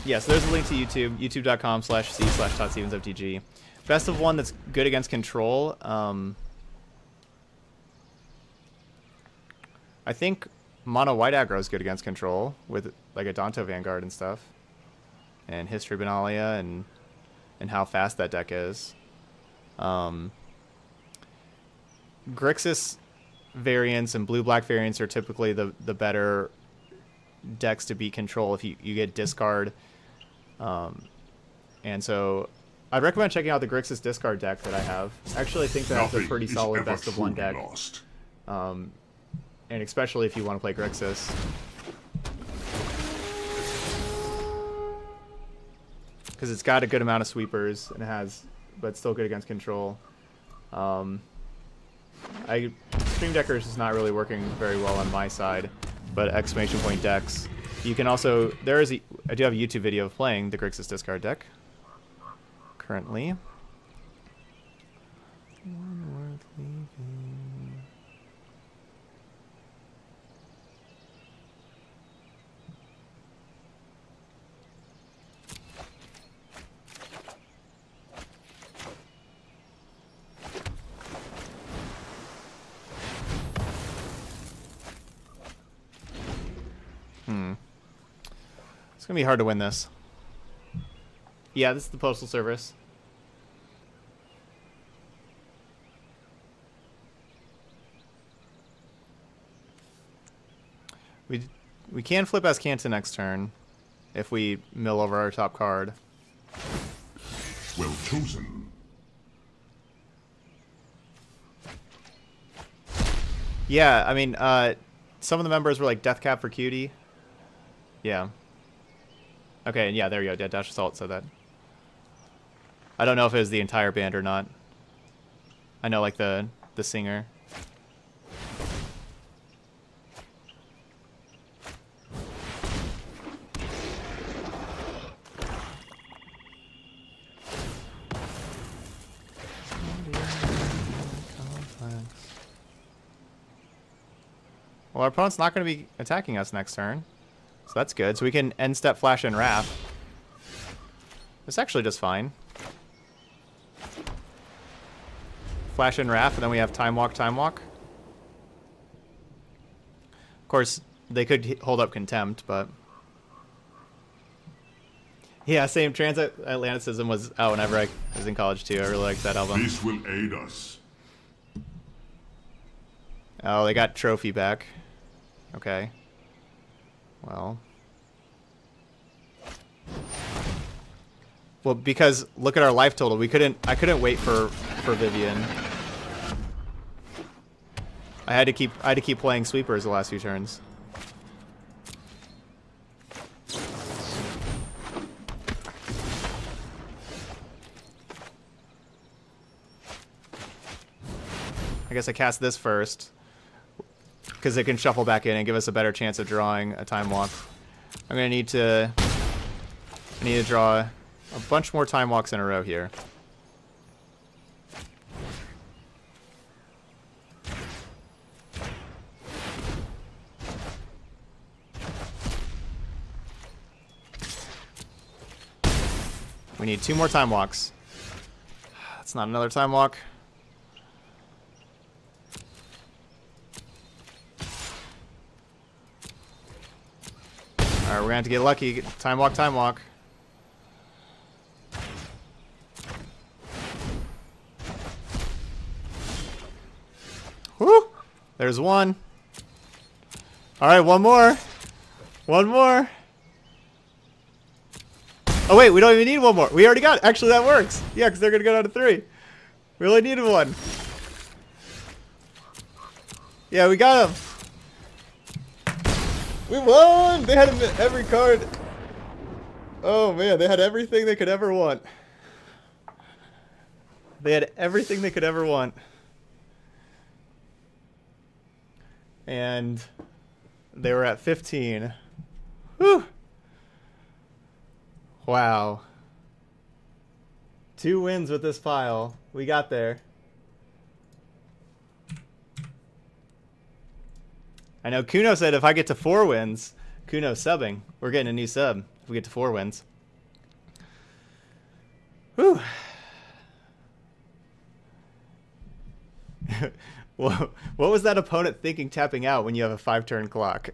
Yeah, so there's a link to YouTube, youtube.com/c/ToddStevensFTG. Best of one that's good against control. I think mono white aggro is good against control with like a Danto Vanguard and stuff, and History Benalia and how fast that deck is. Grixis variants and blue-black variants are typically the better decks to beat control if you get discard. And so I'd recommend checking out the Grixis discard deck that I have. I actually think that's a pretty solid best of one deck. And especially if you want to play Grixis. Because it's got a good amount of sweepers and but it's still good against control. Stream Deckers is not really working very well on my side, but exclamation point decks. You can also, I do have a YouTube video of playing the Grixis discard deck currently. One worth leaving. It's gonna be hard to win this. Yeah, this is the Postal Service. We can flip Azcanta next turn if we mill over our top card. Well chosen. Yeah, I mean, some of the members were like Death Cap for Cutie. Yeah. Okay, yeah, there you go. Yeah, Dash Assault said that. I don't know if it was the entire band or not. I know, like, the singer. Well, our opponent's not going to be attacking us next turn. So that's good. So we can end step Flash and Wrath. It's actually just fine. Flash and Wrath, and then we have Time Walk, Time Walk. Of course, they could hold up Contempt, but... Yeah, same. Transatlanticism was out whenever I was in college, too. I really liked that album. This will aid us. Oh, they got Trophy back. Okay. Well, because look at our life total. I couldn't wait for Vivian. I had to keep playing sweepers the last few turns. I guess I cast this first, because it can shuffle back in and give us a better chance of drawing a Time Walk. I'm gonna need to draw a bunch more Time Walks in a row here. We need 2 more Time Walks. That's not another Time Walk. Alright, we're gonna have to get lucky. Time Walk, Time Walk. Whew! There's one. Alright, one more. One more. Oh wait, we don't even need one more. We already got it. Actually, that works. Yeah, because they're gonna go down to 3. We only needed one. Yeah, we got him. We won! They had every card. Oh man, they had everything they could ever want. They had everything they could ever want. And they were at 15. Whew! Wow. 2 wins with this pile. We got there. I know Kuno said if I get to 4 wins, Kuno's subbing. We're getting a new sub if we get to 4 wins. Whew. What was that opponent thinking tapping out when you have a 5-turn clock?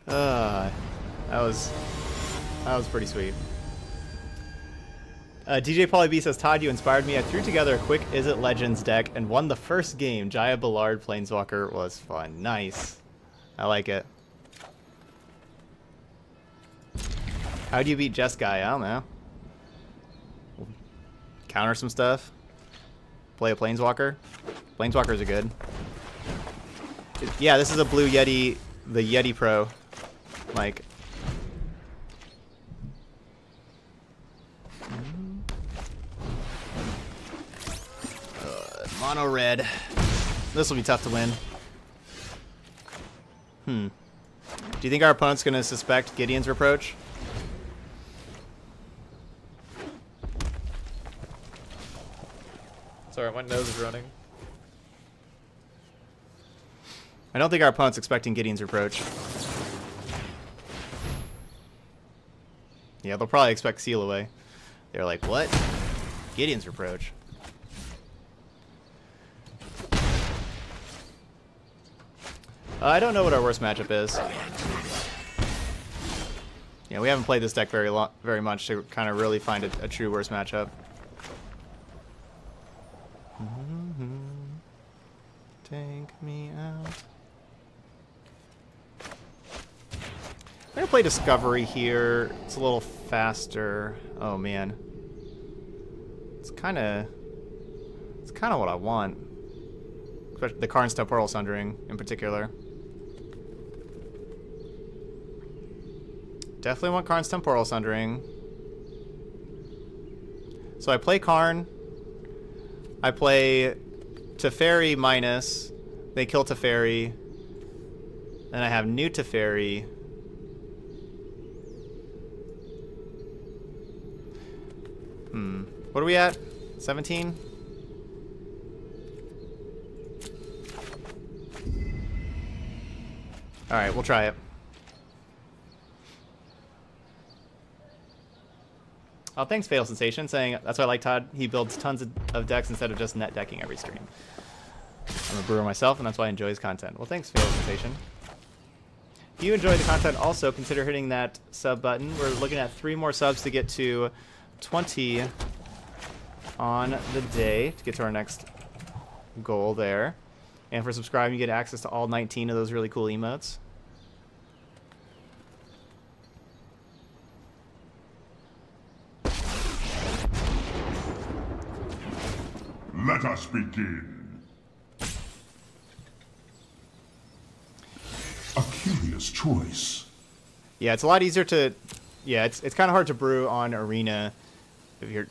That was pretty sweet. DJ Pauly B says, Todd, you inspired me. I threw together a quick Is It Legends deck and won the first game. Jaya Ballard Planeswalker was fun. Nice. I like it. How do you beat Jess Guy? I don't know. Counter some stuff. Play a Planeswalker. Planeswalkers are good. Yeah, this is a blue Yeti, the Yeti Pro. Like... mono red. This will be tough to win. Do you think our opponent's going to suspect Gideon's Reproach? Sorry, my nose is running. I don't think our opponent's expecting Gideon's Reproach. Yeah, they'll probably expect Seal Away. They're like, what? Gideon's Reproach. I don't know what our worst matchup is. Yeah, we haven't played this deck very much to kind of really find a true worst matchup. Take me out. I'm gonna play Discovery here. It's a little faster. Oh man, it's kind of what I want. Especially the Karn's Temporal Sundering in particular. Definitely want Karn's Temporal Sundering. So I play Karn. I play Teferi minus. They kill Teferi. Then I have new Teferi. What are we at? 17? Alright, we'll try it. Oh, thanks, Fatal Sensation, saying that's why I like Todd. He builds tons of decks instead of just net decking every stream. I'm a brewer myself, and that's why I enjoy his content. Well, thanks, Fatal Sensation. If you enjoy the content, also consider hitting that sub button. We're looking at 3 more subs to get to 20 on the day to get to our next goal there. And for subscribing, you get access to all 19 of those really cool emotes. Let us begin. A curious choice. Yeah, it's a lot easier to... Yeah, it's kind of hard to brew on Arena if you're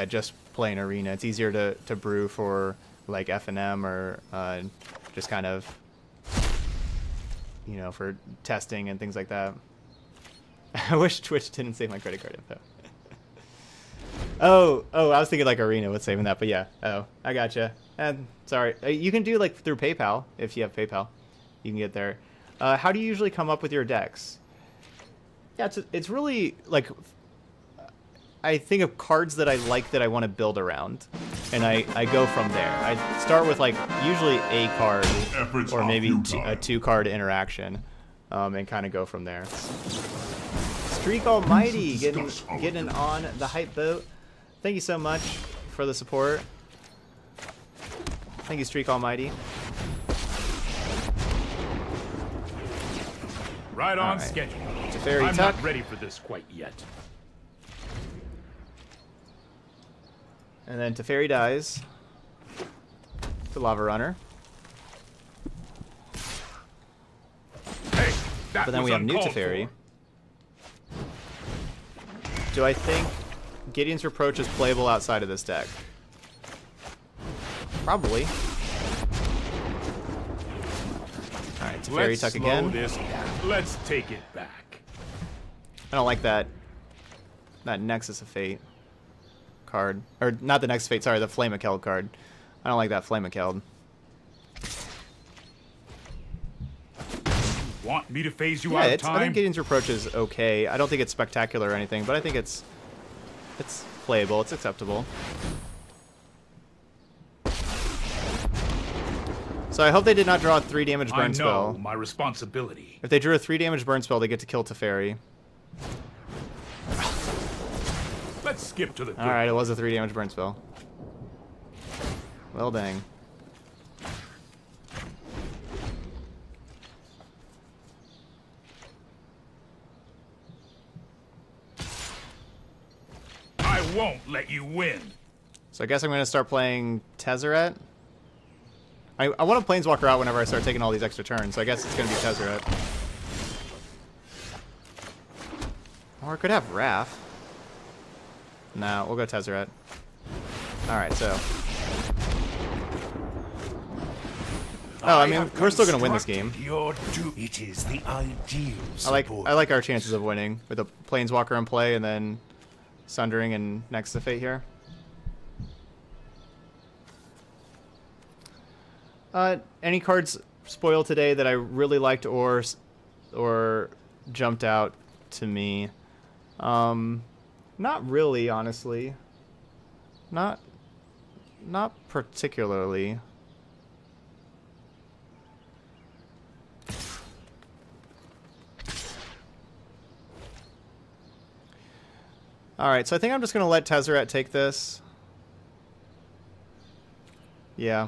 just playing Arena. It's easier to brew for like F&M or just kind of, you know, for testing and things like that. I wish Twitch didn't save my credit card info. Oh, I was thinking like Arena was saving that, but yeah. Oh, I gotcha. Sorry. You can do like through PayPal if you have PayPal. You can get there. How do you usually come up with your decks? Yeah, it's really like I think of cards that I like that I want to build around, and I go from there. I start with like usually a card or maybe a 2-card interaction, and kind of go from there. Streak Almighty getting on the hype boat. Thank you so much for the support. Thank you, Streak Almighty. Right on schedule. Teferi I'm Tuck. not ready for this quite yet. And then Teferi dies to Lava Runner. Hey, that But then was we have new uncalled Teferi. for. Do I think Gideon's Reproach is playable outside of this deck? Probably. Alright, Teferi Let's Tuck slow again. this down. Let's take it back. I don't like that Nexus of Fate card. Or not the Nexus of Fate, sorry, the Flame of Keld card. I don't like that Flame of Keld. Want me to phase you Yeah, out of time? I think Gideon's Reproach is okay. I don't think it's spectacular or anything, but I think it's playable, it's acceptable. So I hope they did not draw a 3 damage burn I know spell. my responsibility. If they drew a 3 damage burn spell, they get to kill Teferi. Let's skip to the good. Alright, it was a 3 damage burn spell. Well, dang. I won't let you win. So I guess I'm going to start playing Tezzeret. I want to Planeswalker out whenever I start taking all these extra turns, so I guess it's going to be Tezzeret. Or I could have Wrath. No, we'll go Tezzeret. Alright, so... Oh, I mean, we're still going to win this game. It is the ideal I like our chances of winning with a Planeswalker in play and then Sundering and Nexus of Fate here. Any cards spoiled today that I really liked or jumped out to me? Not really, honestly. Not particularly. Alright, so I think I'm just going to let Tezzeret take this. Yeah.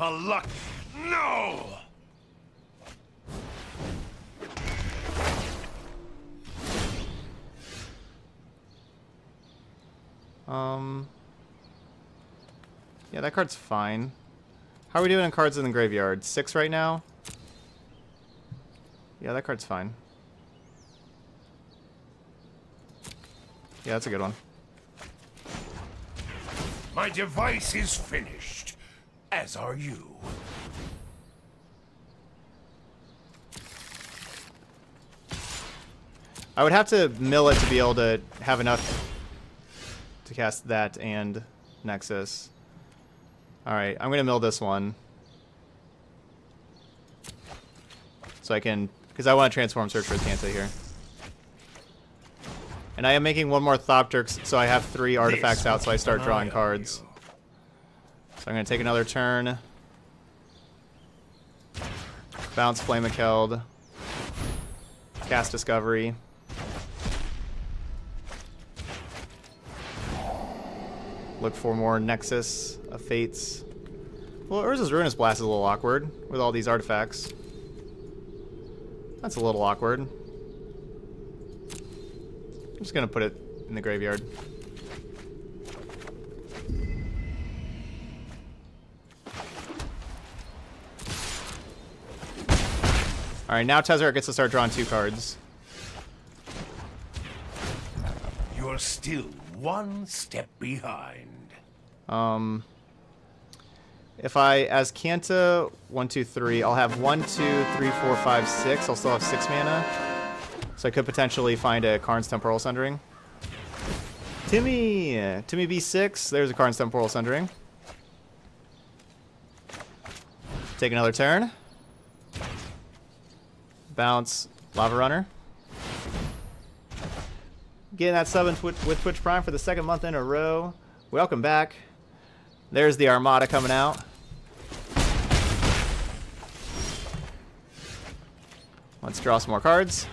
A luck. No! Yeah, that card's fine. How are we doing in cards in the graveyard? 6 right now? Yeah, that card's fine. Yeah, that's a good one. My device is finished, as are you. I would have to mill it to be able to have enough to cast that and Nexus. Alright, I'm going to mill this one. so I can, because I want to transform search for Azcanta here. And I am making one more Thopterks, so I have 3 artifacts out, so I start drawing cards. So I'm going to take another turn. Bounce Flame of Keld. Cast Discovery. Look for more Nexus of Fates. Well, Urza's Ruinous Blast is a little awkward with all these artifacts. That's a little awkward. I'm just going to put it in the graveyard. Alright, now Tezzeret gets to start drawing 2 cards. You're still one step behind. If I Azcanta 1, 2, 3, I'll have 1, 2, 3, 4, 5, 6. I'll still have 6 mana. So I could potentially find a Karn's Temporal Sundering. Timmy B6. There's a Karn's Temporal Sundering. Take another turn. Bounce Lava Runner. Getting that sub with Twitch Prime for the 2nd month in a row. Welcome back. There's the Armada coming out. Let's draw some more cards.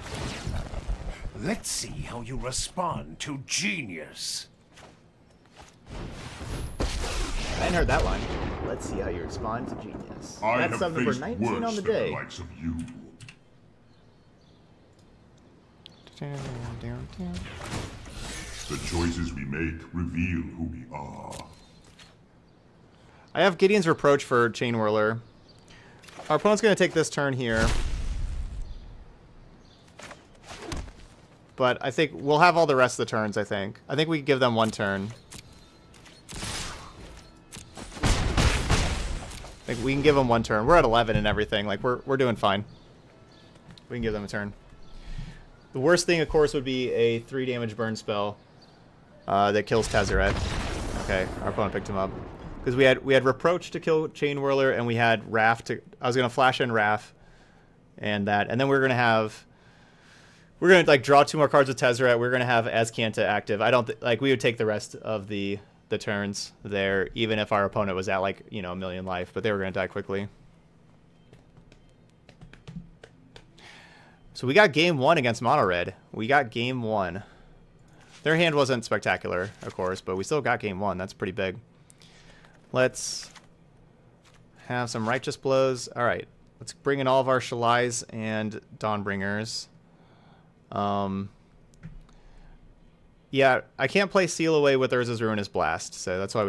Let's see how you respond to genius. I hadn't heard that line. Let's see how you respond to genius. I That's have sub number faced 19 on worse the than day. the likes of you. The choices we make reveal who we are. I have Gideon's Reproach for Chain Whirler. Our opponent's going to take this turn here. But I think we'll have all the rest of the turns, I think. I think we can give them 1 turn. I think we can give them 1 turn. We're at 11 and everything. Like, we're doing fine. We can give them a turn. The worst thing, of course, would be a 3 damage burn spell that kills Tezzeret. Okay, our opponent picked him up. Because we had Reproach to kill Chain Whirler, and we had Wrath to... I was going to flash in Wrath and that. And then we're going to have... We're going to, like, draw 2 more cards with Tezzeret. We're going to have Azcanta active. I don't... like, we would take the rest of the turns there, even if our opponent was at, like, you know, 1,000,000 life. But they were going to die quickly. So we got game 1 against Mono Red. We got game 1. Their hand wasn't spectacular, of course, but we still got game 1. That's pretty big. Let's have some Righteous Blows. All right. Let's bring in all of our Shalais and Dawnbringers. Yeah, I can't play Seal Away with Urza's Ruinous Blast, so that's why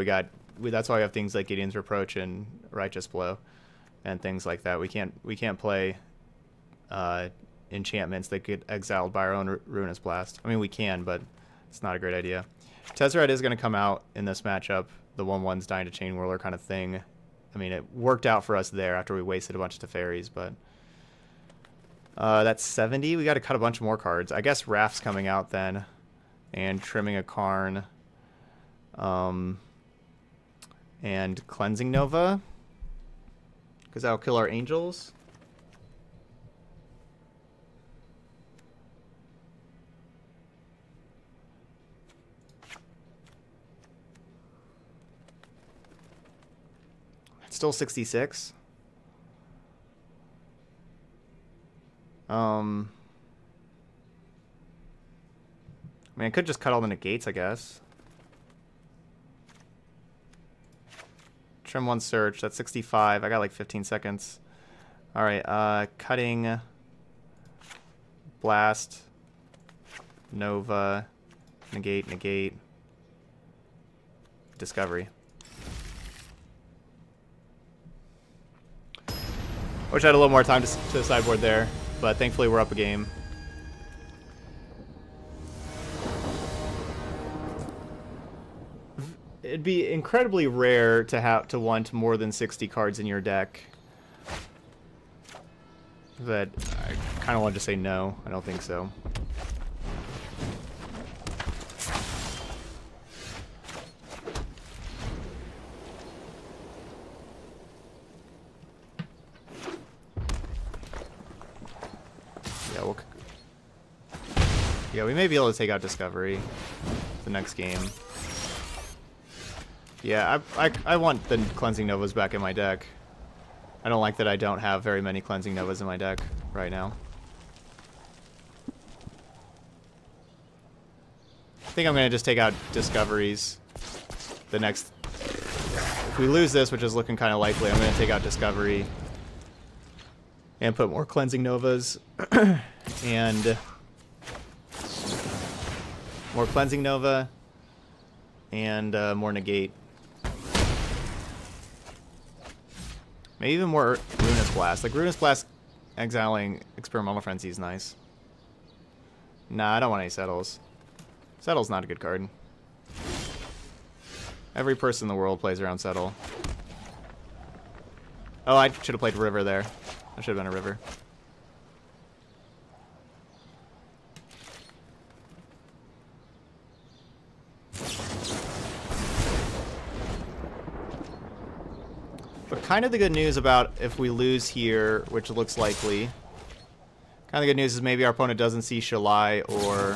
that's why we have things like Gideon's Reproach and Righteous Blow and things like that. We can't play enchantments that get exiled by our own Ruinous Blast. I mean, we can, but it's not a great idea. Tezzeret is going to come out in this matchup. The 1/1's dying to Chain Whirler kind of thing. I mean, it worked out for us there after we wasted a bunch of Teferis, but that's 70. We got to cut a bunch more cards. I guess Wrath's coming out then, and trimming a Karn, and Cleansing Nova, because that'll kill our Angels. Still 66. I mean, I could just cut all the negates, I guess. Trim 1 search. That's 65. I got like 15 seconds. All right. Cutting. Blast. Nova. Negate. Discovery. Wish I had a little more time to the sideboard there, but thankfully we're up a game. It'd be incredibly rare to want more than 60 cards in your deck. But I kind of wanted to say no. I don't think so. Yeah, we may be able to take out Discovery the next game. Yeah, I want the Cleansing Novas back in my deck. I don't like that I don't have very many Cleansing Novas in my deck right now. I think I'm going to just take out Discoveries the next... If we lose this, which is looking kind of likely, I'm going to take out Discovery and put more Cleansing Novas. And more Cleansing Nova and more Negate. Maybe even more Ruinous Blast. Like, Ruinous Blast exiling Experimental Frenzy is nice. Nah, I don't want any Settles. Settle's not a good card. Every person in the world plays around Settle. Oh, I should have played River there. I should have been a River. But kind of the good news about if we lose here, which looks likely, kind of the good news is maybe our opponent doesn't see Shalai or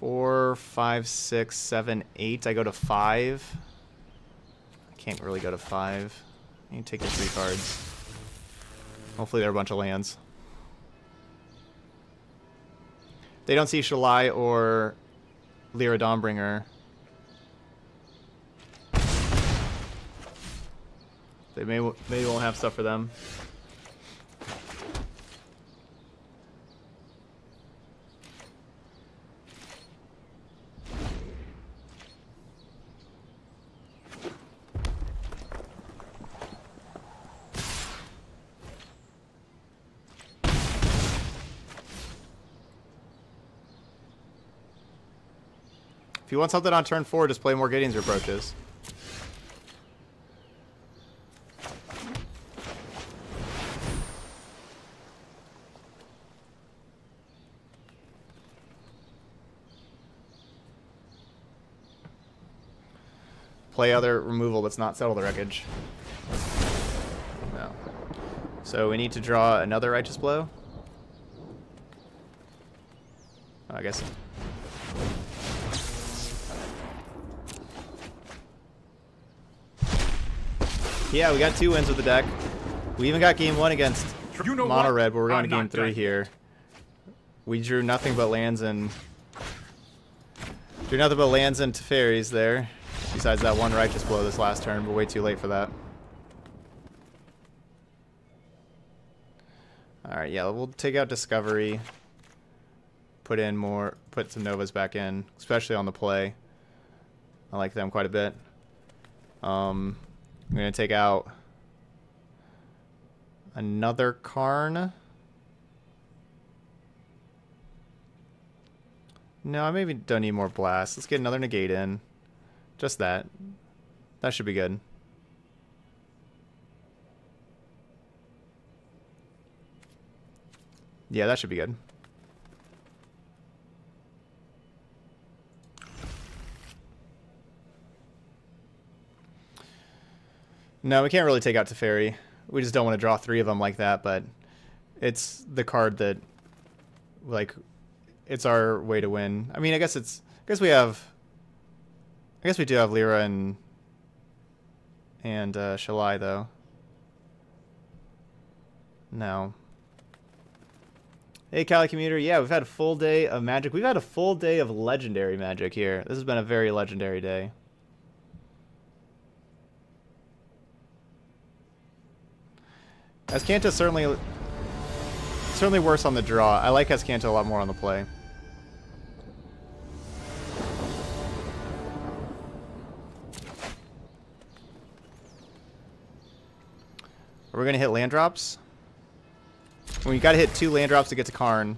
4, 5, 6, 7, 8. I go to 5. I can't really go to 5. I need to take the 3 cards. Hopefully they're a bunch of lands. They don't see Shalai or Lyra Dawnbringer. They maybe won't have stuff for them. If you want something on turn 4, just play more Gideon's Reproaches. Play other removal that's not Settle the Wreckage. No. So we need to draw another Righteous Blow. Oh, I guess. Yeah, we got 2 wins with the deck. We even got game 1 against Mono Red, but we're going to game 3 here. We drew nothing but lands and Teferis there. Besides that one Righteous Blow this last turn, but way too late for that. Alright, yeah, we'll take out Discovery. Put some Novas back in, especially on the play. I like them quite a bit. I'm going to take out another Karn. No, I maybe don't need more Blast. Let's get another Negate in. Just that. That should be good. Yeah, that should be good. No, we can't really take out Teferi. We just don't want to draw 3 of them like that, but it's the card that, like, it's our way to win. I mean, I guess we do have Lyra and Shalai, though. No. Hey, Cali Commuter. Yeah, we've had a full day of Magic. We've had a full day of Legendary Magic here. This has been a very legendary day. Azcanta certainly worse on the draw. I like Azcanta a lot more on the play. Are we going to hit land drops? Well, you got to hit 2 land drops to get to Karn.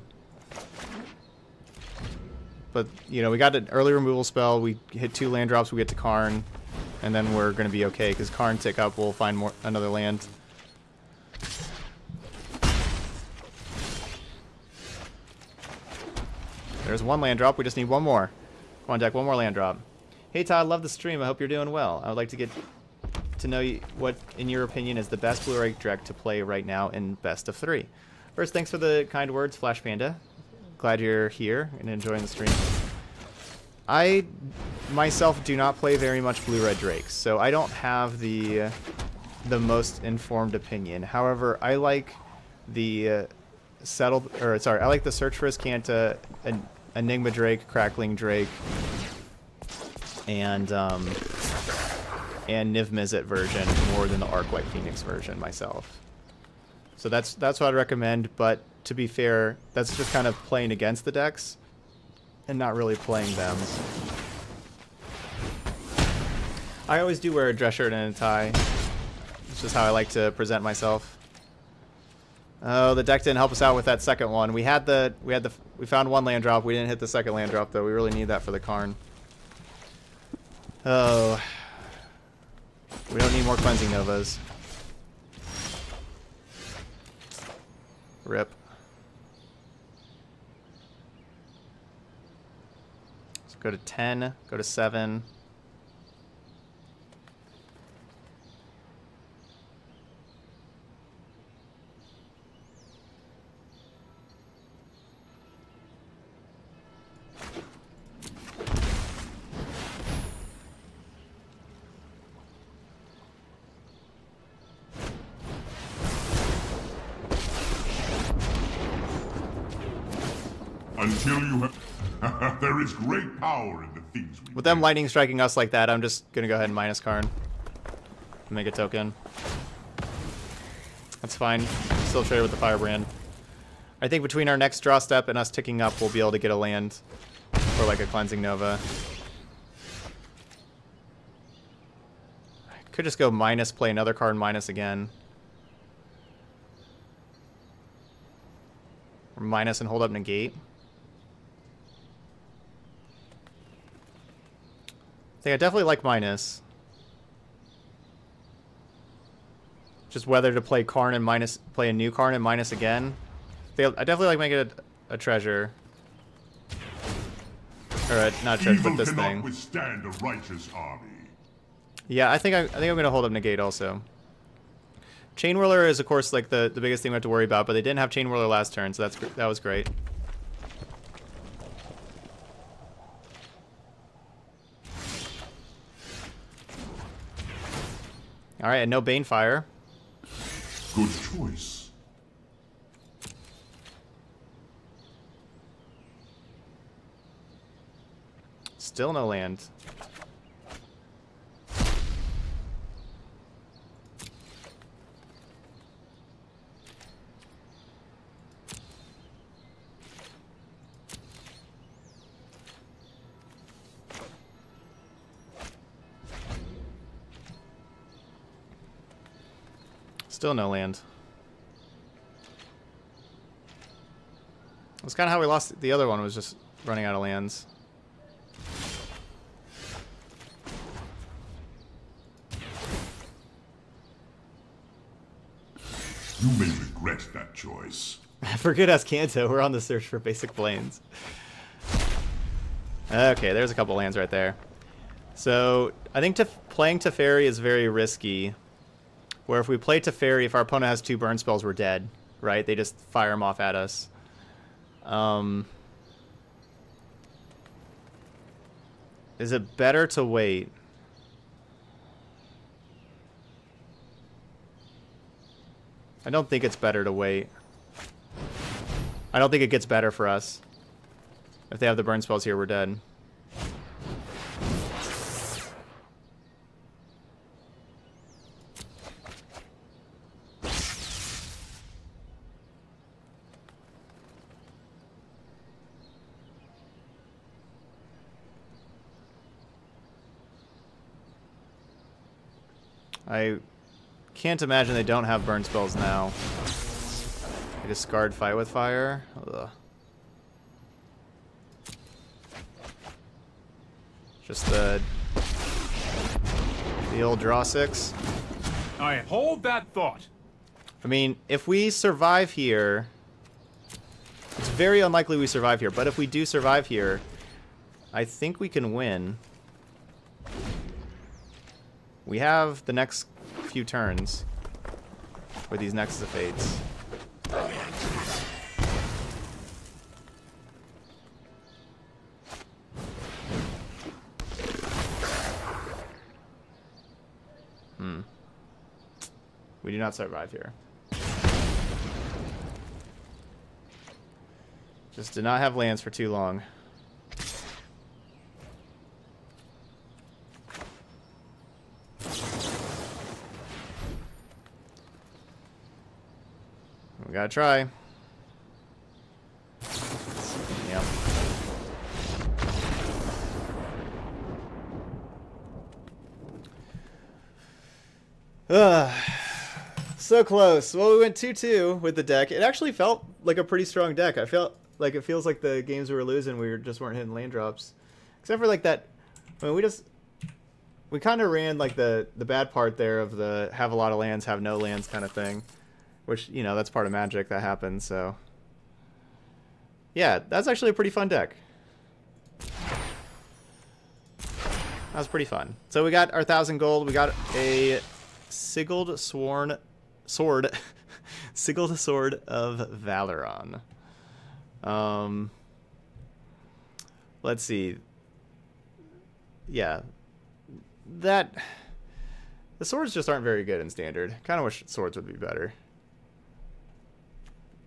But, you know, we got an early removal spell. We hit 2 land drops, we get to Karn. And then we're going to be okay, because Karn tick up, we'll find another land. There's 1 land drop. We just need 1 more. Come on, deck. 1 more land drop. Hey, Todd. Love the stream. I hope you're doing well. I would like to get to know what, in your opinion, is the best blue ray deck to play right now in best of 3. First, thanks for the kind words, Flash Panda. Glad you're here and enjoying the stream. I myself do not play very much blue-red drakes, so I don't have the most informed opinion. However, I like the I like the Search for Azcanta, Enigma Drake, Crackling Drake, and Niv Mizzet version more than the Arc White Phoenix version myself. So that's what I'd recommend, but to be fair, that's just kind of playing against the decks and not really playing them. I always do wear a dress shirt and a tie. It's just how I like to present myself. Oh, the deck didn't help us out with that second one. We found one land drop. We didn't hit the second land drop though. We really need that for the Karn. Oh. We don't need more Cleansing Novas. Rip. Let's go to 10, go to 7. Until you have... There is great power in the things we With them do. lightning striking us like that, I'm just gonna go ahead and minus Karn. Make a token. That's fine. Still trade with the Firebrand. I think between our next draw step and us ticking up, we'll be able to get a land. Or like a Cleansing Nova. I could just go minus, play another card, minus again. Or minus and hold up negate. I think I definitely like minus. Just whether to play Karn and minus, play a new Karn and minus again. I definitely like making it a treasure. Or not a treasure, but this thing. Withstand a righteous army. Yeah, I think I'm gonna hold up negate also. Chain Whirler is of course like the biggest thing we have to worry about, but they didn't have Chain Whirler last turn, so that was great. All right, and no Banefire. Good choice. Still no land. Still no land. That's kind of how we lost the other one, was just running out of lands. You may regret that choice. Forget Azcanta, we're on the search for basic planes. Okay, there's a couple lands right there. So, I think playing Teferi is very risky. Where if we play Teferi, if our opponent has 2 burn spells, we're dead, right? They just fire them off at us. Is it better to wait? I don't think it's better to wait. I don't think it gets better for us. If they have the burn spells here, we're dead. I can't imagine they don't have burn spells now. I discard Fight with Fire. Ugh. Just the old draw 6. I hold that thought. I mean, if we survive here, it's very unlikely we survive here, but if we do survive here, I think we can win. we have the next few turns with these Nexus of Fates. We do not survive here. Just did not have lands for too long. We gotta try. Yep. So close. Well, we went 2-2 with the deck. It actually felt like a pretty strong deck. I felt like it feels like the games we were losing, just weren't hitting land drops. Except for like that. I mean, we kind of ran like the bad part there of the have a lot of lands, have no lands kind of thing. Which, you know, that's part of Magic. That happens, so. Yeah, that's actually a pretty fun deck. That was pretty fun. So we got our 1,000 gold. We got a Sigiled Sword Sigiled Sword of Valoron. Let's see. Yeah. The swords just aren't very good in Standard. Kind of wish swords would be better.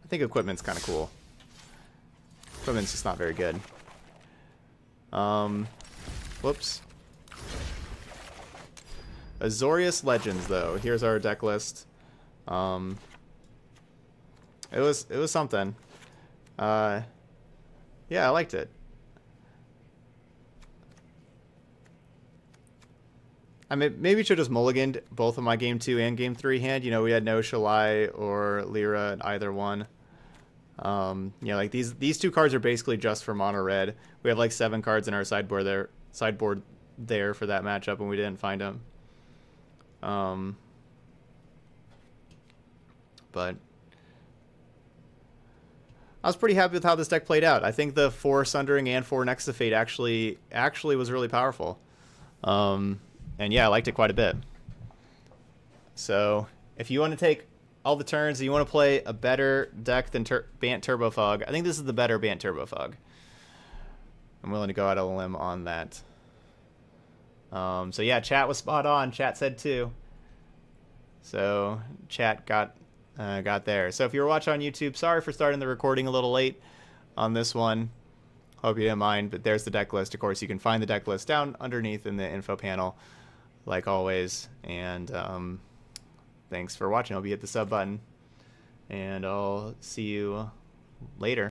I think equipment's kind of cool. Equipment's just not very good. Whoops. Azorius Legends, though. Here's our deck list. It was something. Yeah, I liked it. I mean, maybe should have just mulliganed both of my Game 2 and Game 3 hand. You know, we had no Shalai or Lyra in either one. You know, like these two cards are basically just for mono red. We have like 7 cards in our sideboard there for that matchup, and we didn't find them. But I was pretty happy with how this deck played out. I think the 4 Sundering and 4 Nexus of Fate actually was really powerful. And yeah, I liked it quite a bit. So if you want to take all the turns and you want to play a better deck than Bant Turbo Fog, I think this is the better Bant Turbo Fog. I'm willing to go out on a limb on that. So yeah, chat was spot on. Chat said 2. So chat got there. So if you're watching on YouTube, sorry for starting the recording a little late on this one. Hope you didn't mind, but there's the deck list. Of course, you can find the deck list down underneath in the info panel, like always. And thanks for watching. Hope you hit the sub button, and I'll see you later.